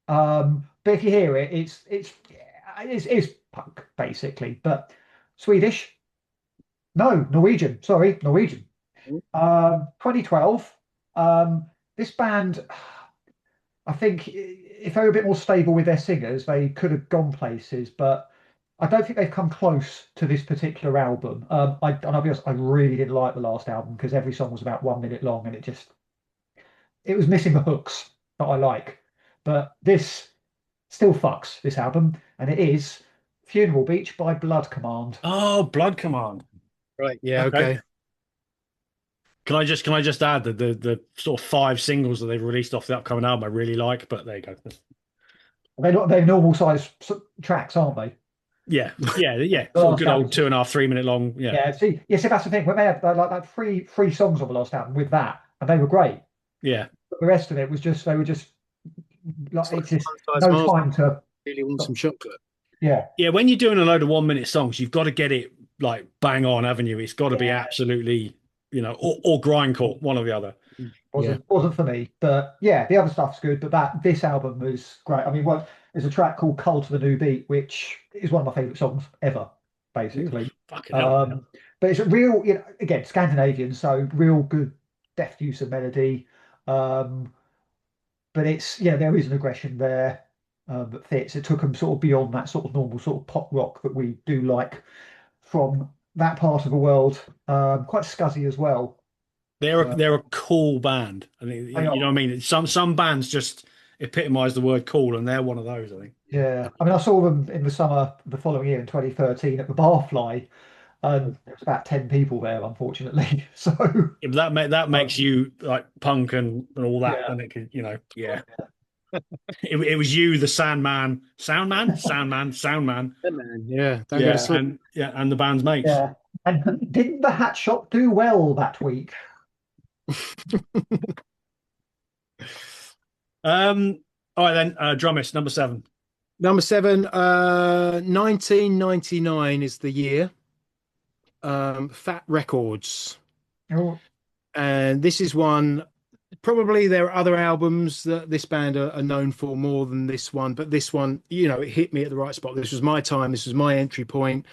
But if you hear it, it's punk basically, but Swedish. No, Norwegian. Sorry, Norwegian. 2012. This band, I think, if they were a bit more stable with their singers, they could have gone places. But I don't think they've come close to this particular album. And I'll be honest, I really didn't like the last album because every song was about 1 minute long, and it was missing the hooks that I like. But this still fucks this album, and it is Funeral Beach by Blood Command. Oh, Blood Command. Right. Yeah. Okay. Okay. Can I just add that the sort of 5 singles that they've released off the upcoming album I really like, but there you go. They're normal size tracks, aren't they? Yeah, yeah. The Sort of last good album. old 2.5, 3 minute long. Yeah, Yeah, see, that's the thing. When they had like three songs on the last album with that, and they were great. yeah. But the rest of it was just they were just like It's like it's just fun-sized no Mars. time to Really want some chocolate. yeah Yeah, when you're doing a load of 1 minute songs, you've got to get it like bang on, haven't you? It's got to be yeah. absolutely, or grindcore, one or the other. Yeah. Wasn't for me. But yeah, the other stuff's good. But this album was great. I mean, there's a track called "Cult of the New Beat," which is one of my favorite songs ever, basically. Fucking hell. But it's a real, again, Scandinavian, so real good deft use of melody. But there is an aggression there that fits. It took them sort of beyond that sort of normal sort of pop rock that we do like from that part of the world. Quite scuzzy as well. They're a cool band. I think They you know what I are. mean. Some bands just epitomize the word cool, and they're one of those. I think. Yeah, I mean, I saw them in the summer the following year in 2013 at the Barfly, There's about 10 people there, unfortunately. So If that makes you like punk and all that, yeah, then it could, yeah. It was you, the Sandman, Soundman, Yeah, man. Yeah, don't go to yeah, sleep. and the band's mates. yeah. And didn't the hat shop do well that week? All right then, Drumist number 7. Number 7, 1999 is the year. Fat Records. Oh, And this is one, probably there are other albums that this band are known for more than this one, but this one, it hit me at the right spot. This was my time, this was my entry point.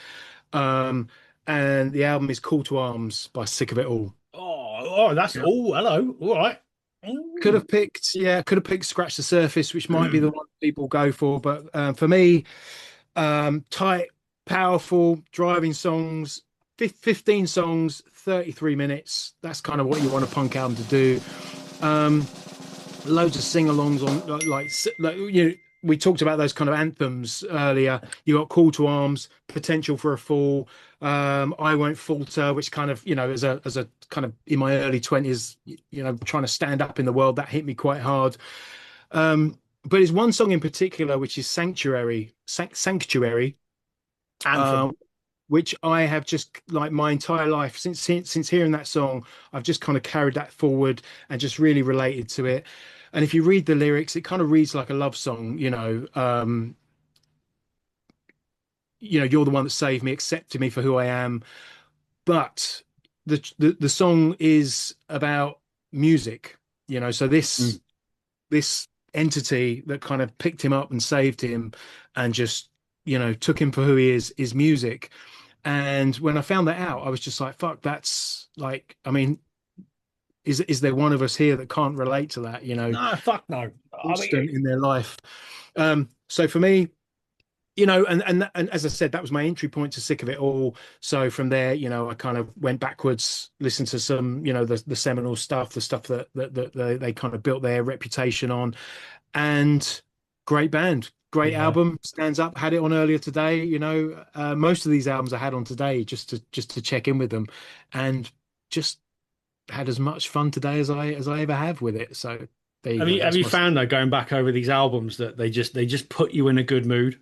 Um, and the album is Call to Arms by Sick of It All. That's hello, all right. Could have picked, Scratch the Surface, which might be the one people go for, but for me, tight, powerful, driving songs, 15 songs, 33 minutes. That's kind of what you want a punk album to do. Loads of sing-alongs on, we talked about those kind of anthems earlier. You got Call to Arms, Potential for a Fall, I Won't Falter, which kind of, as a kind of in my early 20s, trying to stand up in the world, that hit me quite hard. But there's one song in particular, which is Sanctuary, Anthem. which I have just like my entire life since hearing that song, I've just kind of carried that forward and just really related to it. And if you read the lyrics, it kind of reads like a love song, you're the one that saved me, accepted me for who I am. But the song is about music, so this entity that kind of picked him up and saved him and just, took him for who he is music. And when I found that out, I was just like, fuck, that's like, I mean, is there one of us here that can't relate to that, No, fuck no. constant in their life? So for me, and as I said, that was my entry point to Sick of It All. So from there, I kind of went backwards, listened to some, the seminal stuff, the stuff that they kind of built their reputation on, and great band, great album, stands up. Had it on earlier today. Most of these albums I had on today just to check in with them, and just had as much fun today as I ever have with it. So there you go. Have you found though, going back over these albums, that they just put you in a good mood?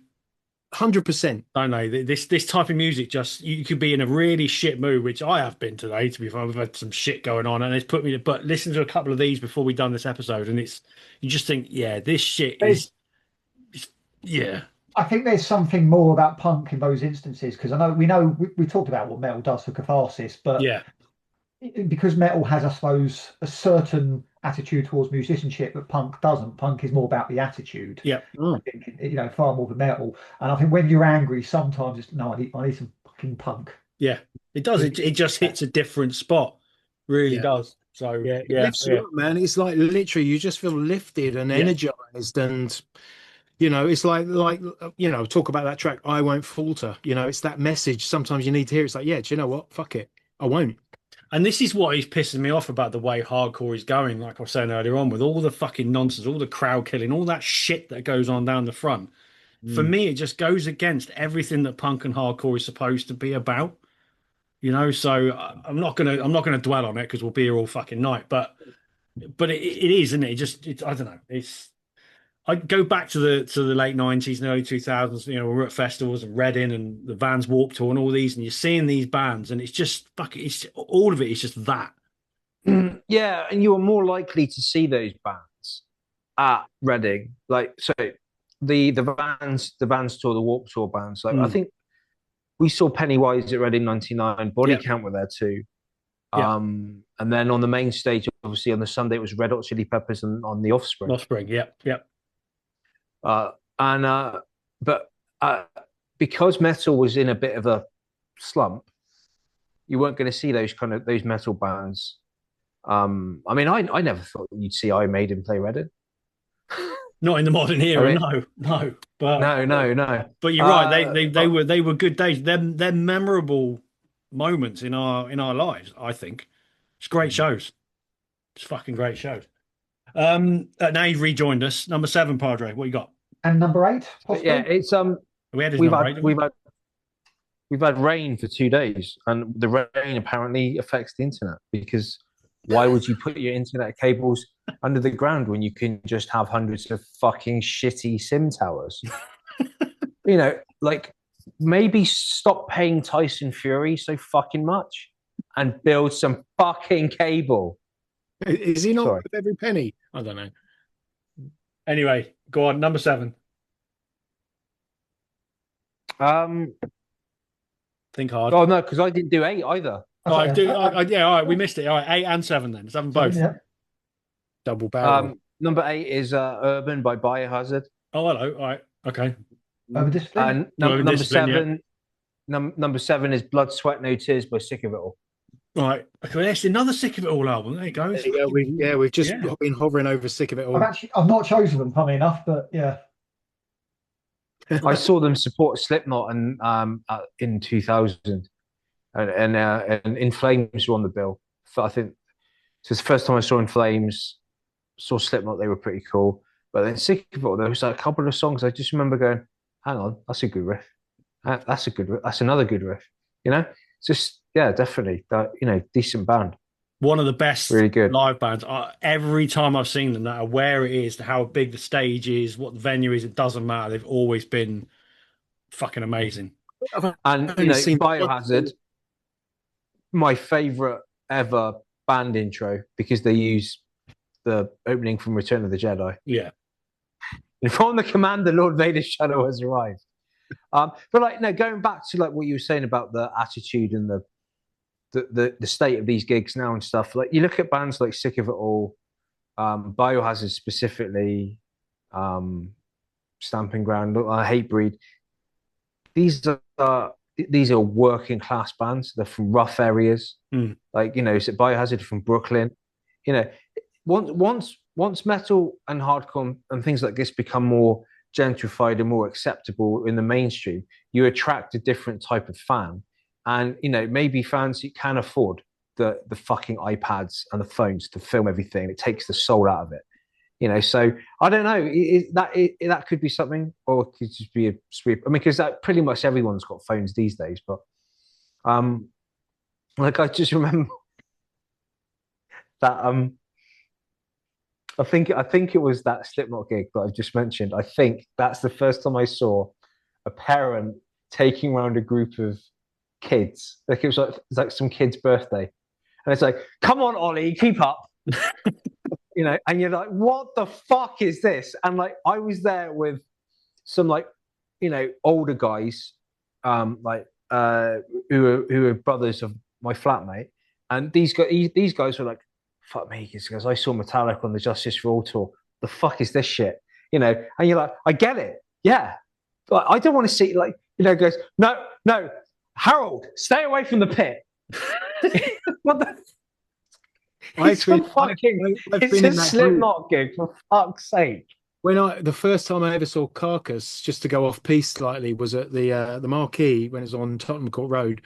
100%. I know this type of music, just you could be in a really shit mood, which I have been today. To be fair, we've had some shit going on, and it's put me. But listen to a couple of these before we done this episode, and you just think, yeah, this shit is yeah. I think there's something more about punk in those instances, because we talked about what metal does for catharsis, but Yeah. Because metal has, I suppose, a certain attitude towards musicianship that punk doesn't. Punk is more about the attitude. Yeah. I think, far more than metal. And I think when you're angry, sometimes it's no, I need some fucking punk. Yeah, it does. It just hits a different spot. Really does. So yeah, it lifts you up, man. It's like literally you just feel lifted and energized, and it's like talk about that track, I Won't Falter. It's that message. Sometimes you need to hear. It's like, yeah, do you know what? Fuck it, I won't. And this is what is pissing me off about the way hardcore is going, like I was saying earlier on, with all the fucking nonsense, all the crowd killing, all that shit that goes on down the front. For me, it just goes against everything that punk and hardcore is supposed to be about. So I'm not gonna dwell on it because we'll be here all fucking night. But it is, isn't it? I don't know. I go back to the late 90s and early 2000s, we're at festivals and Reading and the Vans Warped Tour and all these, and you're seeing these bands, and it's just all of it is just that. Yeah, and you are more likely to see those bands at Reading. Like, so the Vans tour, the Warped Tour bands. Like, I think we saw Pennywise at Reading '99. Body Count were there too. And then on the main stage, obviously on the Sunday, it was Red Hot Chili Peppers and on the Offspring. But because metal was in a bit of a slump, you weren't going to see those metal bands. I mean, I never thought you'd see Iron Maiden play Reading. Not in the modern era, no. But no. But you're right. They were good days. They're memorable moments in our lives. I think it's great shows. It's fucking great shows. Now you've rejoined us. Number 7, Padre. What you got? And number 8, possibly? Yeah, it's We had his number 8, we've had rain for 2 days, and the rain apparently affects the internet because why would you put your internet cables under the ground when you can just have hundreds of fucking shitty SIM towers? Like maybe stop paying Tyson Fury so fucking much and build some fucking cable. Is he not Sorry. worth every penny? I don't know. Anyway, go on, number 7. Um. Think hard. Oh no, because I didn't do 8 either. All right, yeah, all right, we missed it. All right, 8 and 7 then. 7 both. Yeah. Double barrel. Number 8 is Urban by Biohazard. Oh, hello. All right, okay. Over discipline. And Urban number Discipline, 7, number 7 is Blood, Sweat, No Tears by Sick of It All. All right, okay. That's another Sick of It All album. There you go. There you go. We've just Yeah. been hovering over Sick of It All. I've not chosen them, funny enough, but yeah. I saw them support Slipknot in 2000, and In Flames were on the bill. So I think so it's the first time I saw In Flames, saw Slipknot. They were pretty cool, but then Sick of It All, there was like a couple of songs I just remember going, "Hang on, that's a good riff. That's a good riff. That's another good riff." It's just definitely decent band. One of the best Really good. live bands. Every time I've seen them, no matter where it is, how big the stage is, what the venue is, it doesn't matter. They've always been fucking amazing. And only seen- Biohazard, my favorite ever band intro because they use the opening from Return of the Jedi. Yeah. And from the command, the Lord Vader's shadow has arrived. But going back to what you were saying about the attitude and the state of these gigs now and stuff. Like you look at bands like Sick of It All, Biohazard specifically, Stamping Ground, Hatebreed. These are working class bands. They're from rough areas. Mm. Is it Biohazard from Brooklyn? Once metal and hardcore and things like this become more gentrified and more acceptable in the mainstream, you attract a different type of fan. And maybe fans who can afford the fucking iPads and the phones to film everything. It takes the soul out of it. So I don't know. That could be something, or it could just be a sweep. I mean, because that pretty much everyone's got phones these days. But I just remember that I think it was that Slipknot gig that I've just mentioned. I think that's the first time I saw a parent taking around a group of kids. It was like some kid's birthday, and it's like, "Come on, Ollie, keep up." And you're like, "What the fuck is this?" And I was there with some older guys, who are brothers of my flatmate, and these guys were like, "Fuck me," because I saw Metallica on the Justice for All tour. The fuck is this shit? And you're like, I get it, yeah. But I don't want to see goes, no, Harold, stay away from the pit. What the? It's a Slipknot gig, for fuck's sake. When the first time I ever saw Carcass, just to go off piece slightly, was at the Marquee when it was on Tottenham Court Road.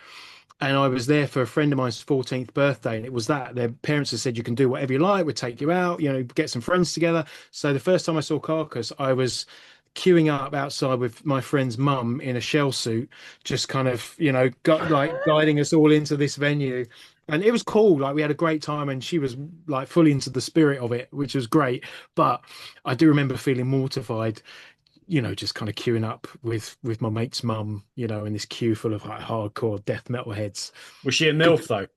And I was there for a friend of mine's 14th birthday, and it was that their parents had said, "You can do whatever you like, we'll take you out, get some friends together." So the first time I saw Carcass, I was queuing up outside with my friend's mum in a shell suit, just kind of, guiding us all into this venue. And it was cool. We had a great time, and she was fully into the spirit of it, which was great. But I do remember feeling mortified, just kind of queuing up with my mate's mum, in this queue full of hardcore death metal heads. Was she a MILF though?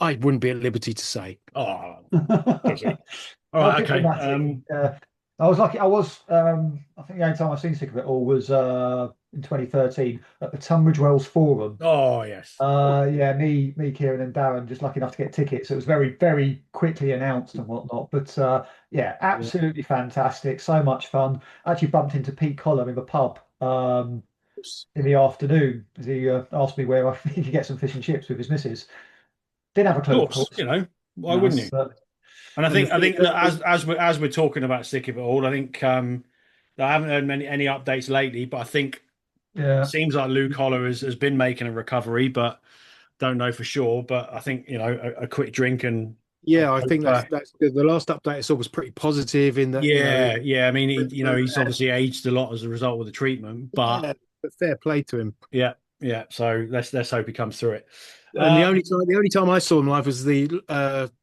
I wouldn't be at liberty to say. Oh, all right, okay. I was lucky. I think the only time I've seen Sick of It All was in 2013 at the Tunbridge Wells Forum. Oh yes. Me, Kieran, and Darren just lucky enough to get tickets. It was very, very quickly announced and whatnot. But absolutely fantastic. So much fun. Actually bumped into Pete Collar in the pub in the afternoon as he asked me where he could get some fish and chips with his missus. Didn't have a clue. Of course. Why wouldn't you? And I think as we're talking about Sick of It All, I think I haven't heard any updates lately, but I think it seems like Luke Holler has been making a recovery, but don't know for sure. But I think a quick drink and I think that's the last update I saw was pretty positive in that. I mean, he's obviously aged a lot as a result of the treatment, but But fair play to him. Yeah, yeah. So let's hope he comes through it. And the only time I saw him live was the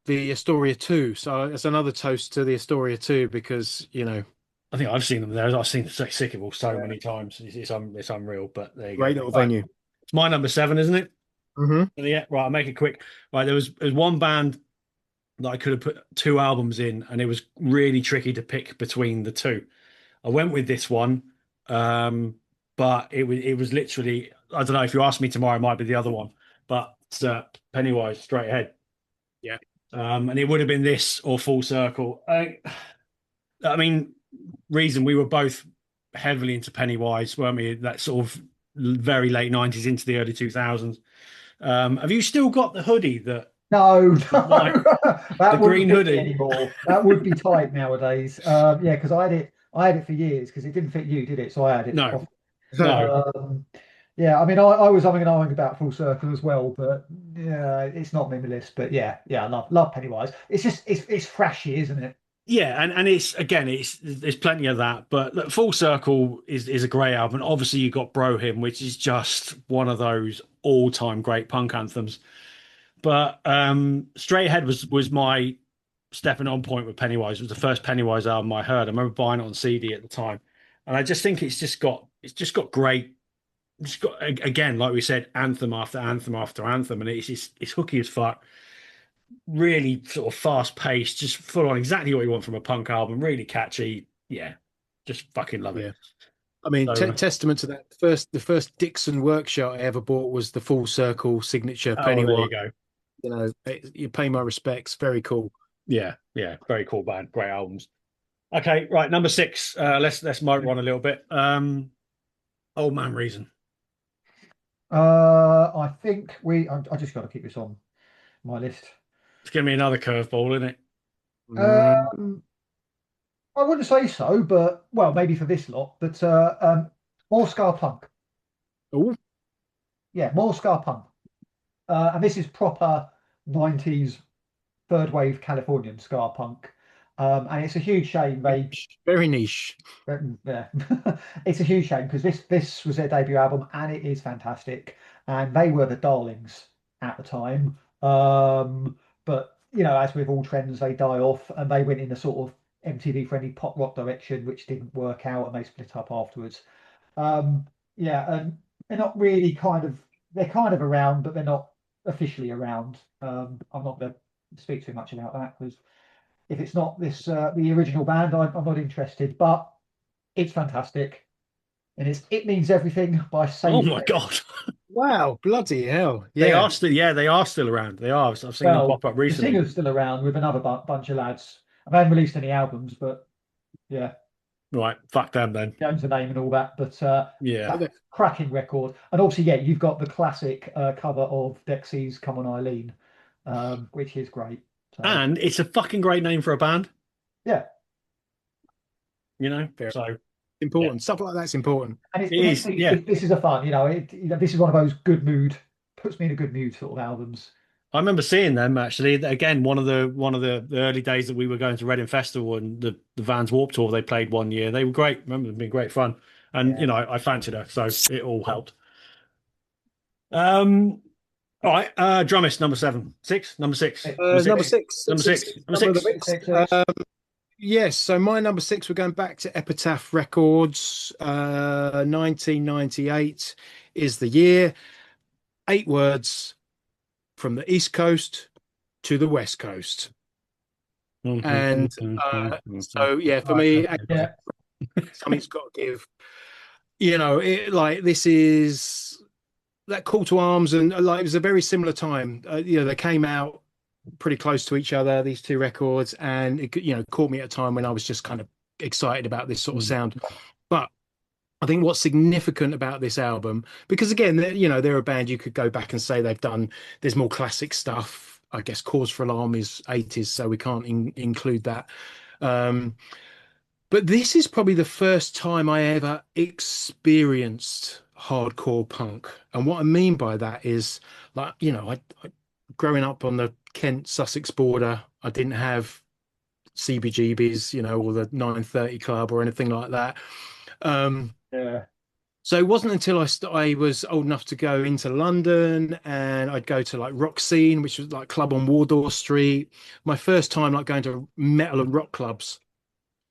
Astoria 2. So it's another toast to the Astoria 2 because, I think I've seen them there. I've seen the Sycamore so yeah, many times. It's unreal. But there you go. great little Right, venue. it's my number seven, isn't it? Hmm. Yeah. Right. I'll make it quick. Right. There's one band that I could have put two albums in, and it was really tricky to pick between the two. I went with this one, um, but it was literally, I don't know, if you ask me tomorrow, it might be the other one, but it's Pennywise, Straight Ahead. Yeah. And it would have been this or Full Circle. I mean, reason we were both heavily into Pennywise, weren't we? That sort of very late 90s into the early 2000s. Have you still got the hoodie that No, like no, the that wouldn't green fit me hoodie? anymore. That would be tight nowadays. Yeah, because I had it for years because it didn't fit you, did it? So I had it. No, no. Yeah, I mean, I was having an argument about Full Circle as well, but yeah, it's not on my list. But yeah, I love Pennywise. It's just it's flashy, isn't it? Yeah, and it's again, it's there's plenty of that, but look, Full Circle is a great album. Obviously, you got Bro Hymn, which is just one of those all-time great punk anthems. But Straight Ahead was my stepping on point with Pennywise. It was the first Pennywise album I heard. I remember buying it on CD at the time, and I just think it's just got great. It's got again, like we said, anthem after anthem after anthem, and it's hooky as fuck. Really sort of fast paced, just full on exactly what you want from a punk album. Really catchy. Yeah, just fucking love it. Yeah. I mean, So, testament to that. The first Dixon workshop I ever bought was the Full Circle signature oh, there Pennywise. you go. You pay my respects. Very cool. Yeah, yeah, very cool band, great albums. Okay, right, number six. Let's motor on a little bit. Old Man Reason. I think I just got to keep this on my list. It's gonna be another curveball, isn't it? Mm. Um, I wouldn't say so, but well, maybe for this lot, but more ska punk. Oh, Yeah, more ska punk. And this is proper 90s third wave Californian ska punk. And it's a huge shame they very niche. yeah. It's a huge shame because this was their debut album and it is fantastic. And they were the darlings at the time. But as with all trends, they die off and they went in a sort of MTV friendly pop rock direction, which didn't work out and they split up afterwards. Yeah, and they're not really they're kind of around, but they're not officially around. I'm not going to speak too much about that because if it's not the original band, I'm not interested. But it's fantastic, and it means everything by Oh Save. my God. Wow, bloody hell. They Yeah. are still, yeah, they are still around. They are. I've seen them Well, pop up the recently. singer's still around with another bunch of lads. I haven't released any albums, but yeah, Right, fuck them then. he owns the name and all that. But Yeah. cracking record, and obviously, yeah, you've got the classic cover of Dexy's "Come On Eileen," which is great. So And it's a fucking great name for a band, yeah, Fair. So yeah, Important. Stuff like that's important. and it is. Yeah. this is a fun, this is one of those good mood, puts me in a good mood sort of albums. I remember seeing them actually. Again, one of the early days that we were going to Reading Festival and the Vans Warped Tour they played one year. They were great. I remember them being great fun. And Yeah. I fancied her, so it all helped. All right, drummist number seven. Six? Number six. Number six. Number six. Number Number six. six. Yes, so my number six, we're going back to Epitaph Records. 1998 is the year. 8 words: from the East Coast to the West Coast. And so, yeah, for me, Yeah. something's got to give. This is that call to arms, and it was a very similar time. They came out pretty close to each other, these two records, and it caught me at a time when I was just kind of excited about this sort of sound. But I think what's significant about this album, because again, they're a band you could go back and say there's more classic stuff. I guess Cause for Alarm is 80s, so we can't include that. But this is probably the first time I ever experienced hardcore punk. And what I mean by that is, I growing up on the Kent Sussex border, I didn't have CBGBs, or the 930 Club or anything like that. Yeah. So it wasn't until I was old enough to go into London and I'd go to like Rock Scene, which was like club on Wardour Street. My first time like going to metal and rock clubs,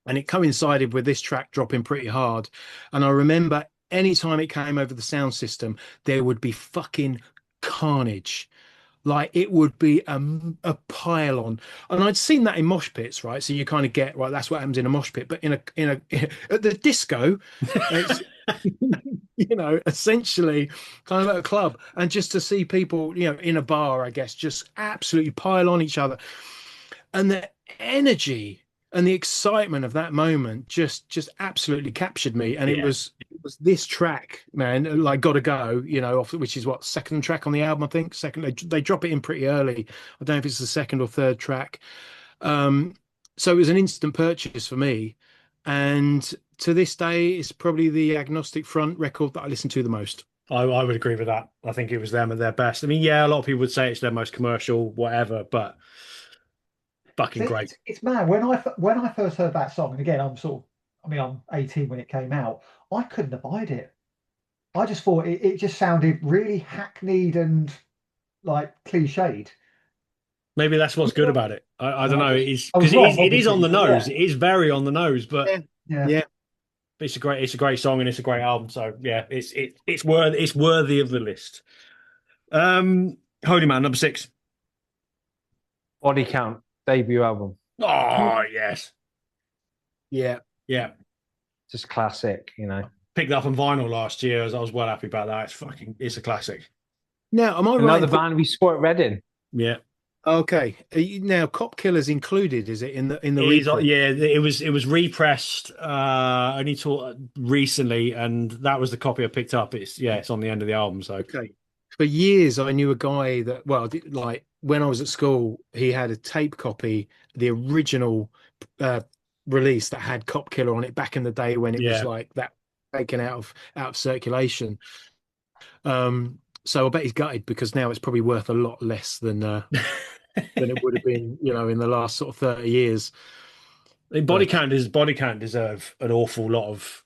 and it coincided with this track dropping pretty hard. And I remember anytime it came over the sound system, there would be fucking carnage. Like it would be a pile on, and I'd seen that in mosh pits, right? So you kind of get right. That's what happens in a mosh pit, but in a at the disco, it's essentially kind of at a club, and just to see people, in a bar, I guess, just absolutely pile on each other, and the energy and the excitement of that moment just absolutely captured me. And it Yeah. was this track, man, like Gotta Go, which is what, second track on the album, I think. Second, they drop it in pretty early. I don't know if it's the second or third track. So it was an instant purchase for me, and to this day it's probably the Agnostic Front record that I listen to the most. I would agree with that. I think it was them at their best. I mean, yeah, a lot of people would say it's their most commercial, whatever, but fucking See, great. it's mad. When I first heard that song, and again, I'm 18 when it came out. I couldn't abide it. I just thought it just sounded really hackneyed and like cliched. Maybe that's what's good about it. I don't know. It's I was because wrong, it is on obviously, the but nose. yeah, It is very on the nose, but Yeah. yeah. Yeah. it's a great song and it's a great album. So yeah, it's worthy of the list. Holy Man, number 6. Body Count debut album, Oh yes, Yeah. yeah. just classic. Picked that up on vinyl last year. I was well happy about that. It's a classic. Now, am I right Another in put- band we saw at Reading. Yeah, Okay. Now, Cop Killer's included, is it in the it is. reprint? Yeah, it was repressed only till recently, and that was the copy I picked up. It's on the end of the album. So Okay. For years, I knew a guy that, well, like when I was at school, he had a tape copy, the original uh, release that had Cop Killer on it back in the day when it was yeah. like that taken out of circulation. So I bet he's gutted because now it's probably worth a lot less than it would have been, in the last sort of 30 years. Body Count deserve an awful lot of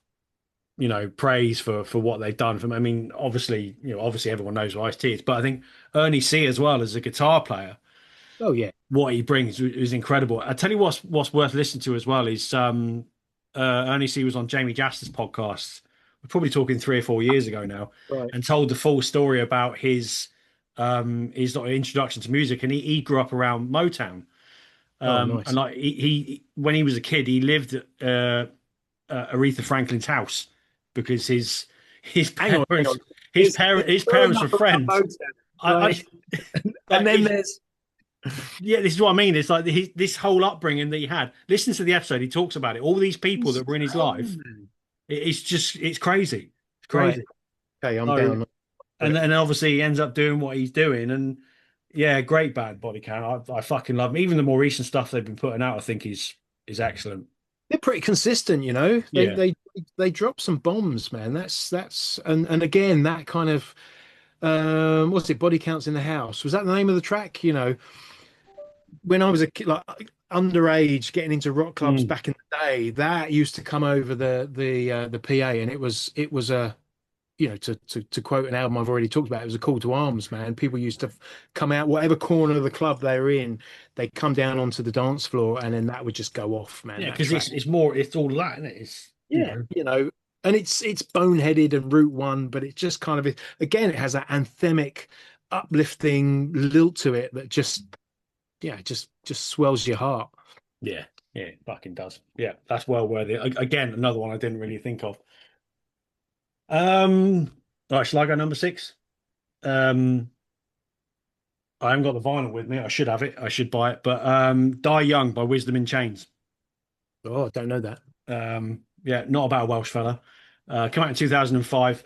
praise for what they've done. I mean, obviously everyone knows who Ice-T is, but I think Ernie C as well as a guitar player, Oh yeah. what he brings is incredible. I tell you what's worth listening to as well is Ernie C was on Jamie Jasta's podcast. We're probably talking 3 or 4 years ago now, Right. and told the full story about his sort of introduction to music, and he grew up around Motown. Oh, nice. And like he when he was a kid, he lived at Aretha Franklin's house because his Hang on, hang parents on. his parents were friends. I, And then it's- there's yeah, this is what I mean. It's like this whole upbringing that he had. Listen to the episode; he talks about it. All these people that were in his life. It's crazy. It's right. crazy. Okay, I'm So, down. and then obviously he ends up doing what he's doing, and yeah, great band, Body Count. I fucking love him. Even the more recent stuff they've been putting out, I think is excellent. They're pretty consistent, They Yeah. they drop some bombs, man. That's and again that kind of what's it? Body Counts in the House. Was that the name of the track? When I was a kid, like underage, getting into rock clubs Mm. back in the day, that used to come over the PA, and it was a to quote an album I've already talked about, it was a call to arms, man. People used to come out, whatever corner of the club they were in, they'd come down onto the dance floor, and then that would just go off, man. Yeah, That because track. it's all that, isn't it? It's And it's boneheaded and Route One, but it just kind of again, it has that anthemic, uplifting lilt to it that just swells your heart. yeah, it fucking does. Yeah, that's well worthy. Again, another one I didn't really think of. All right, shall I go number 6? I haven't got the vinyl with me. I should have it. I should buy it. But Die Young by Wisdom in Chains. Oh, I don't know that. Yeah, not about a Welsh fella. Came out in 2005.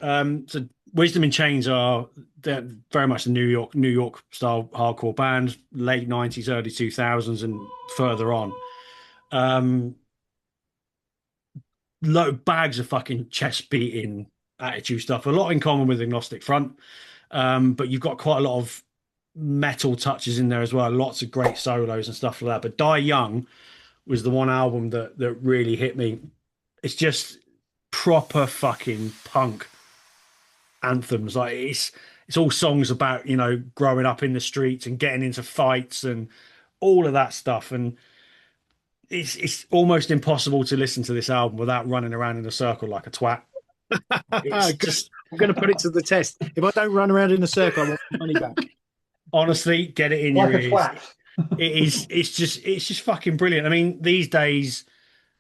So Wisdom in Chains they're very much a New York style hardcore band, late 90s, early 2000s, and further on. Bags of fucking chest beating attitude stuff. A lot in common with Agnostic Front, but you've got quite a lot of metal touches in there as well. Lots of great solos and stuff like that. But Die Young was the one album that really hit me. It's just proper fucking punk anthems. Like it's all songs about, you know, growing up in the streets and getting into fights and all of that stuff. And it's almost impossible to listen to this album without running around in a circle like a twat. It's Good. just I'm going to put it to the test. If I don't run around in a circle, I want my money back. honestly, get it in Like your a ears. twat. It's just fucking brilliant. I mean, these days,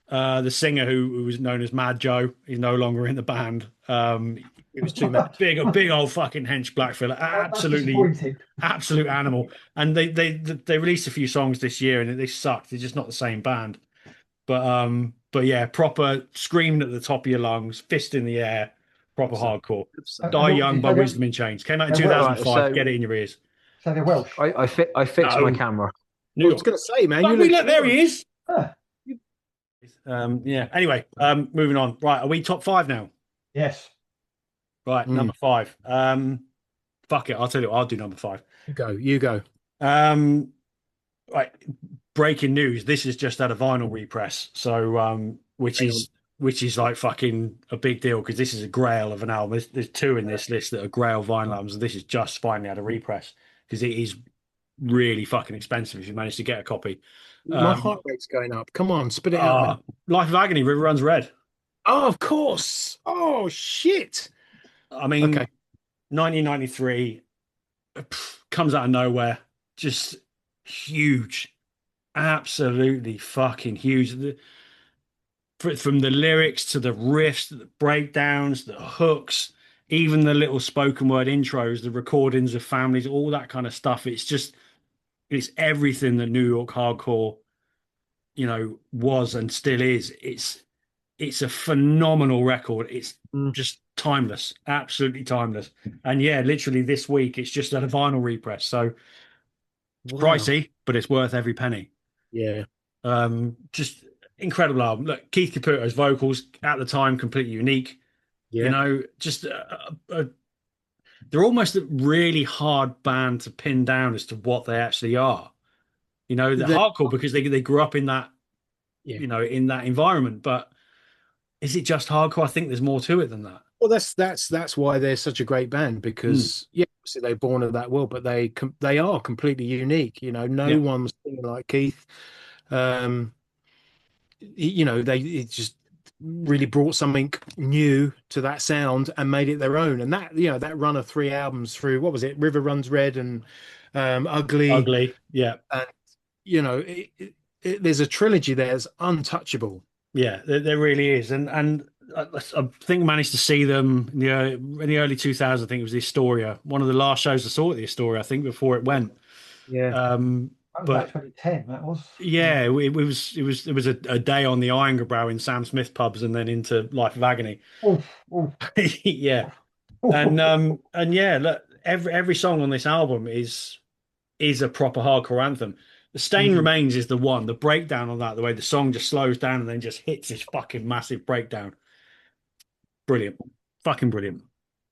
the singer who was known as Mad Joe is no longer in the band. It was too much. Big old fucking hench black fella, That's absolutely disappointing. absolute animal. And they released a few songs this year and they sucked. They're just not the same band. But yeah, proper screaming at the top of your lungs, fist in the air, proper hardcore. Die And Young so by they're, Wisdom in Chains. Came out in they're Welsh. 2005. Right, so- Get it in your ears. so they're Welsh. I fixed No. my camera. New I was York. going to say, man, Fuck me, look, there he is. Ah, Yeah. Anyway, moving on. Right, are we top 5 now? yes. Right, number 5. Fuck it, I'll tell you what, I'll do number 5. You go. Right, breaking news. This is just at a vinyl repress, so which is like fucking a big deal because this is a grail of an album. There's 2 in this list that are grail vinyl albums, and this is just finally had a repress because it is really fucking expensive if you manage to get a copy. My heart rate's going up. Come on, spit it out, man. Life of Agony, River Runs Red. Oh, of course. Oh, shit. I mean, Okay. 1993 comes out of nowhere, just huge, absolutely fucking huge. From the lyrics to the riffs, to the breakdowns, the hooks, even the little spoken word intros, the recordings of families, all that kind of stuff. It's everything that New York hardcore, you know, was and still is. It's a phenomenal record. It's just timeless, absolutely timeless. And yeah, literally this week it's just at a vinyl repress. So it's pricey, but it's worth every penny. Yeah. Just incredible album. Look, Keith Caputo's vocals at the time completely unique. Yeah. You know, just they're almost a really hard band to pin down as to what they actually are. You know, they're hardcore because they grew up in that, you know, in that environment. But is it just hardcore? I think there's more to it than that. Well, that's why they're such a great band because yeah, obviously they're born of that world, but they are completely unique. You know, no one's singing like Keith. You know, it just really brought something new to that sound and made it their own. And that, you know, that run of 3 albums through, what was it, River Runs Red and Ugly, yeah. And you know, there's a trilogy there that's untouchable. Yeah, there really is, and I think I managed to see them in the early 2000s. I think it was the Astoria, one of the last shows I saw at the Astoria. I think before it went. Yeah. That was like 2010. That was. Yeah, it was a day on the Ironbrow in Sam Smith pubs, and then into Life of Agony. Oof, oof. Yeah, and yeah, look, every song on this album is a proper hardcore anthem. The Stain Remains is the one. The breakdown on that, the way the song just slows down and then just hits this fucking massive breakdown. Brilliant, fucking brilliant.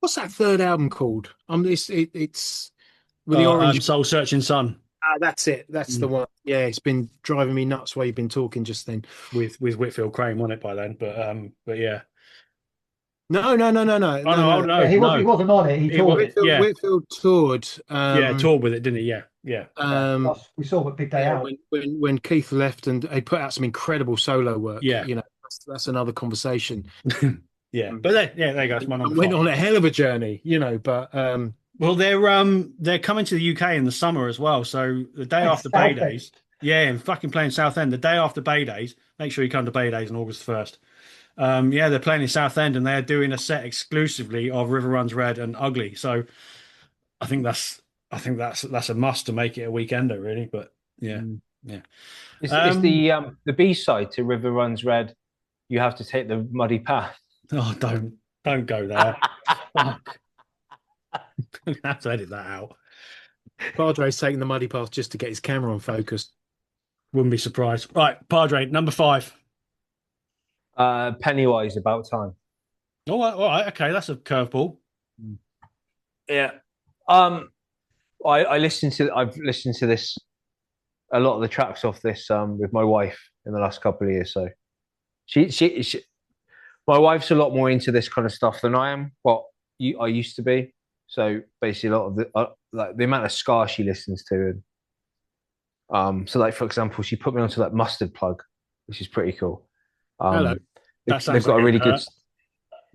What's that third album called? It's with the orange Soul Searching Sun. That's it. That's the one. Yeah, it's been driving me nuts while you've been talking just then. With Whitfield Crane on it by then, but yeah. No. Oh no. Yeah, he wasn't on it. He toured it. Whitfield toured. Toured with it, didn't he? Yeah. We saw it Big Day Out when Keith left, and he put out some incredible solo work. Yeah, you know, that's another conversation. Yeah, but there you go. It's my number. Went on a hell of a journey, you know. But well, they're coming to the UK in the summer as well. So the day after Bay Days, and fucking playing Southend. The day after Bay Days, make sure you come to Bay Days on August 1st. They're playing in Southend and they're doing a set exclusively of River Runs Red and Ugly. So I think that's a must to make it a weekender, really. But yeah. Is the B side to River Runs Red? You have to take the muddy path. Oh, don't go there. Fuck. I have to edit that out. Padre's taking the muddy path just to get his camera on focus. Wouldn't be surprised. Right, Padre, number 5. Pennywise, About Time. All right, okay, that's a curveball. Yeah. I've listened to this, a lot of the tracks off this with my wife in the last couple of years. So she my wife's a lot more into this kind of stuff than I am, but I used to be. So basically, a lot of the like the amount of ska she listens to, and so like for example, she put me onto like Mustard Plug, which is pretty cool. Hello. Um, That they've sounds got like a it really good, hurt.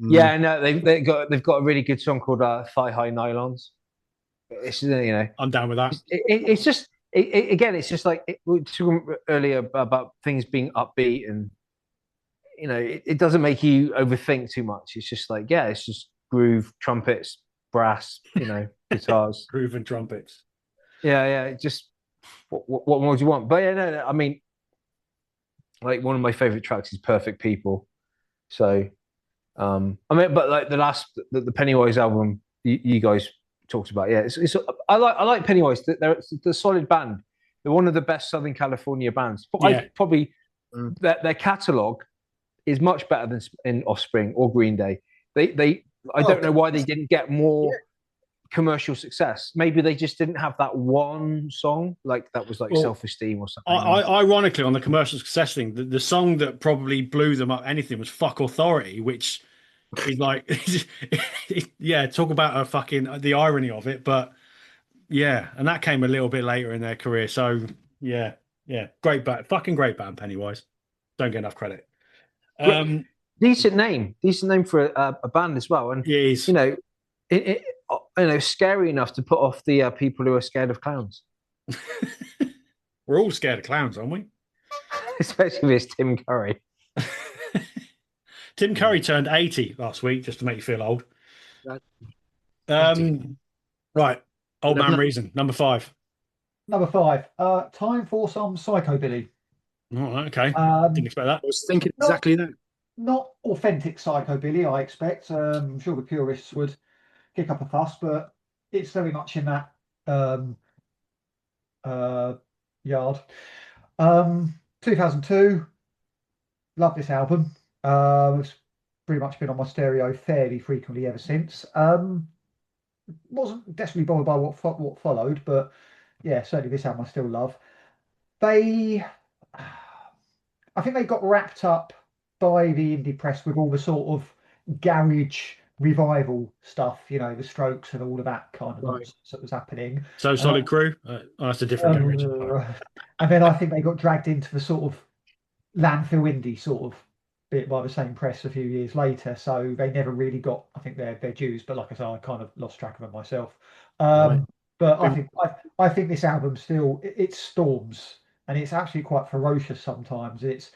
Mm. yeah, no, they've got a really good song called Thigh High Nylons. It's I'm down with that. it's just again, it's just like we talked earlier about things being upbeat, and it doesn't make you overthink too much. It's just like, yeah, it's just groove, trumpets, brass, guitars. Groove and trumpets. Yeah. Just what more do you want? But yeah, no, I mean, like one of my favorite tracks is Perfect People. So, I mean, but like the Pennywise album you guys talked about, yeah, it's I like Pennywise. They're a solid band. They're one of the best Southern California bands. But Yeah. I probably their catalog is much better than in Offspring or Green Day. I don't know why they didn't get more commercial success. Maybe they just didn't have that one song like that was like Well, Self-Esteem or something. Ironically, on the commercial success thing, the song that probably blew them up anything was "Fuck Authority," which is like, yeah, talk about a fucking the irony of it. But yeah, and that came a little bit later in their career. So yeah, great band, fucking great band, Pennywise. Don't get enough credit. Decent name for a band as well, and It is. scary enough to put off the people who are scared of clowns. We're all scared of clowns, aren't we? Especially if it's Tim Curry. Tim Curry turned 80 last week, just to make you feel old. Right, Old Man Reason, number 5. Number 5. Time for some psychobilly. Oh, okay. Didn't expect that. I was thinking exactly that. Not authentic psychobilly, I expect. I'm sure the purists would kick up a fuss, but it's very much in that yard. 2002, love this album. It's pretty much been on my stereo fairly frequently ever since. Wasn't desperately bothered by what followed, but yeah, certainly this album I still love. I think they got wrapped up by the indie press with all the sort of garage revival stuff, the Strokes and all of that kind of nonsense that was happening. So Solid Crew, that's a different garage. And then I think they got dragged into the sort of landfill indie sort of bit by the same press a few years later, so they never really got, I think, their dues. But like I said, I kind of lost track of them myself. But I think this album still it storms, and it's actually quite ferocious sometimes. It's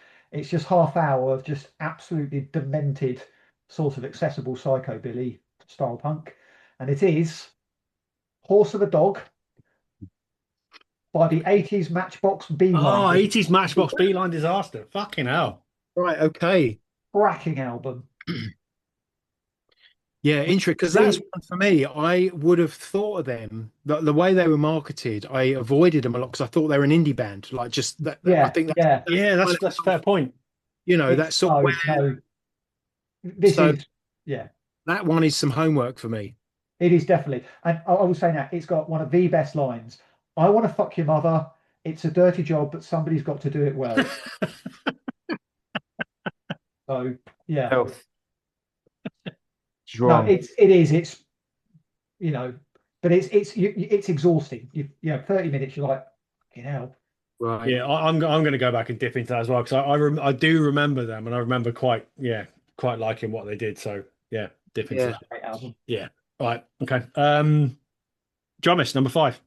just half hour of just absolutely demented sort of accessible psychobilly style punk, and it is Horse of a Dog by the 80s Matchbox Beeline. Oh, 80s Matchbox Beeline Disaster. Fucking hell. Right, okay. Cracking album. Yeah, interesting, because that's one for me. I would have thought of them, the way they were marketed, I avoided them a lot because I thought they were an indie band. Like just that, I think that's a fair point. That's sort of where that one is some homework for me. It is definitely, and I will say now, it's got one of the best lines. I want to fuck your mother. It's a dirty job, but somebody's got to do it well. So yeah. Health. No, it's but it's exhausting. 30 minutes, you're like, fucking hell. Right. Yeah, I'm going to go back and dip into that as well, because I do remember them, and I remember quite liking what they did. So yeah, dip into that. Great album. Yeah. All right. Okay. Drummist, number 5.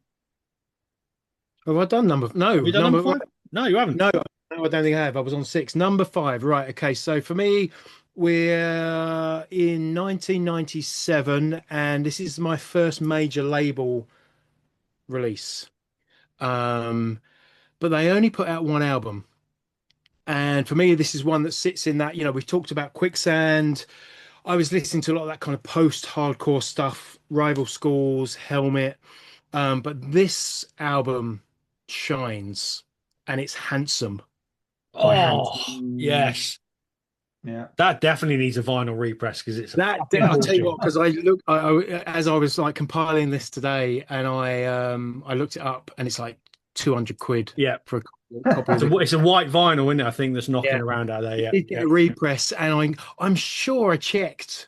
Have I done number? No. Have you done number 5? No, you haven't. No, I don't think I have. I was on 6. Number 5. Right. Okay. So for me, we're in 1997, and this is my first major label release. But they only put out one album. And for me, this is one that sits in that, we've talked about Quicksand. I was listening to a lot of that kind of post-hardcore stuff, Rival Schools, Helmet. But this album shines, and it's Handsome. Yes. Yeah, that definitely needs a vinyl repress, because it's I'll tell you what, because as I was like compiling this today, and I looked it up, and it's like 200 quid. Yeah, for a copy. It's a white vinyl, isn't it? I think that's knocking around out there. Yeah, a repress, and I'm sure I checked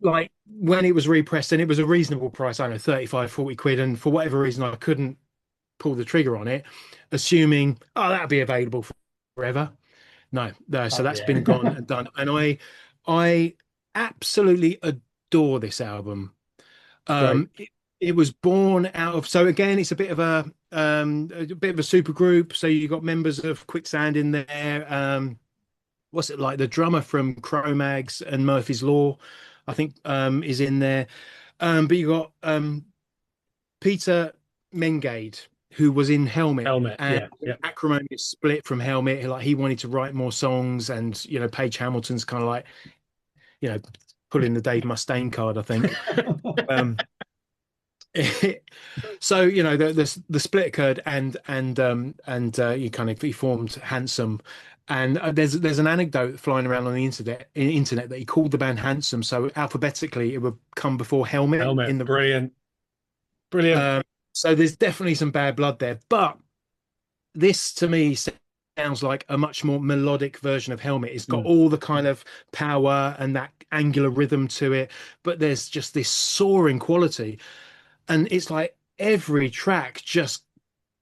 like when it was repressed and it was a reasonable price, I don't know, 35, 40 quid, and for whatever reason I couldn't pull the trigger on it, assuming, oh, that'll be available forever. No, no, so Oh that's yeah, been gone and done. And I absolutely adore this album. great. It was born out of, so again, it's a bit of a super group. So you got members of Quicksand in there. What's it like? The drummer from Cro-Mags and Murphy's Law, I think, is in there. But you got Peter Mengade, who was in Helmet, Helmet. and Yeah, yeah. Acrimonious split from Helmet. Like he wanted to write more songs, and Page Hamilton's kind of like you know pulling the Dave Mustaine card, I think. Um, so the split occurred, and he formed Handsome. And there's an anecdote flying around on the internet that he called the band Handsome, so alphabetically it would come before Helmet in Helmet. the. Brilliant. Brilliant. So there's definitely some bad blood there, but this to me sounds like a much more melodic version of Helmet. It's got Mm. all the kind of power and that angular rhythm to it, but there's just this soaring quality, and it's like every track just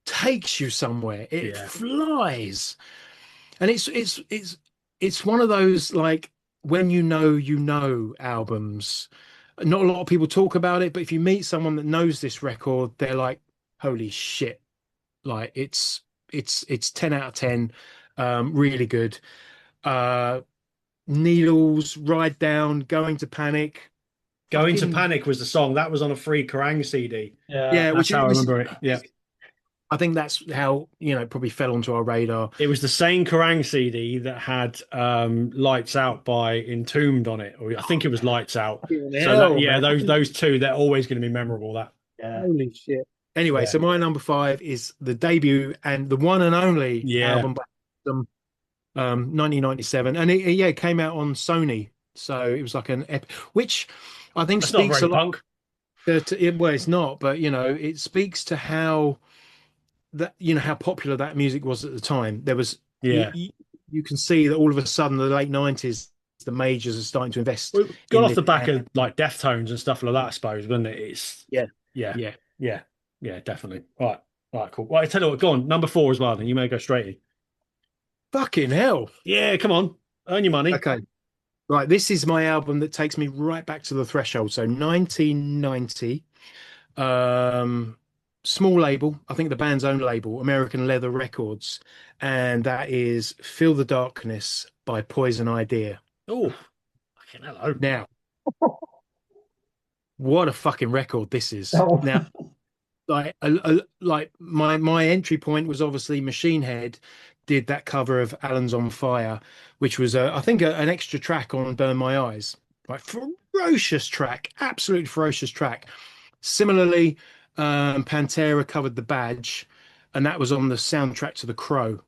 takes you somewhere. It Yeah. flies, and it's one of those like when albums. Not a lot of people talk about it, but if you meet someone that knows this record, they're like, "Holy shit!" Like it's 10 out of 10, really good. Uh, Needles, Ride Down, Going to Panic, Going to fucking Panic was the song that was on a free Kerrang CD. Yeah. yeah, That's which how I is remember it. Yeah. I think that's how it probably fell onto our radar. It was the same Kerrang CD that had Lights Out by Entombed on it, or I think it was Lights Out. So that, Hell, yeah, man. those two, they're always going to be memorable. That Yeah. Holy shit. Anyway, yeah, so my number five is the debut and the one and only yeah. album by them, 1997, and it came out on Sony, so it was like an which I think That's not speaks very a lot punk. well, it's not, but it speaks to how how popular that music was at the time. There was Yeah. you can see that all of a sudden, the late 90s, the majors are starting to invest We got in off this. the back of like Deftones and stuff like that, I suppose, wasn't it? It's Yeah, yeah, yeah. yeah, yeah, definitely. All right, cool. Well, I tell you what, go on, number four as well. Then you may go straight in. Fucking hell. Yeah, come on, earn your money. Okay. Right, this is my album that takes me right back to the threshold. So 1990, um, small label, I think the band's own label, American Leather Records, and that is Feel the Darkness by Poison Idea. Oh, fucking hello. Now, what a fucking record this is. Oh, Now, like my entry point was obviously Machine Head did that cover of Alan's on Fire, which was I think an extra track on Burn My Eyes. Right, ferocious track, absolutely ferocious track. Similarly, Pantera covered The Badge, and that was on the soundtrack to The Crow.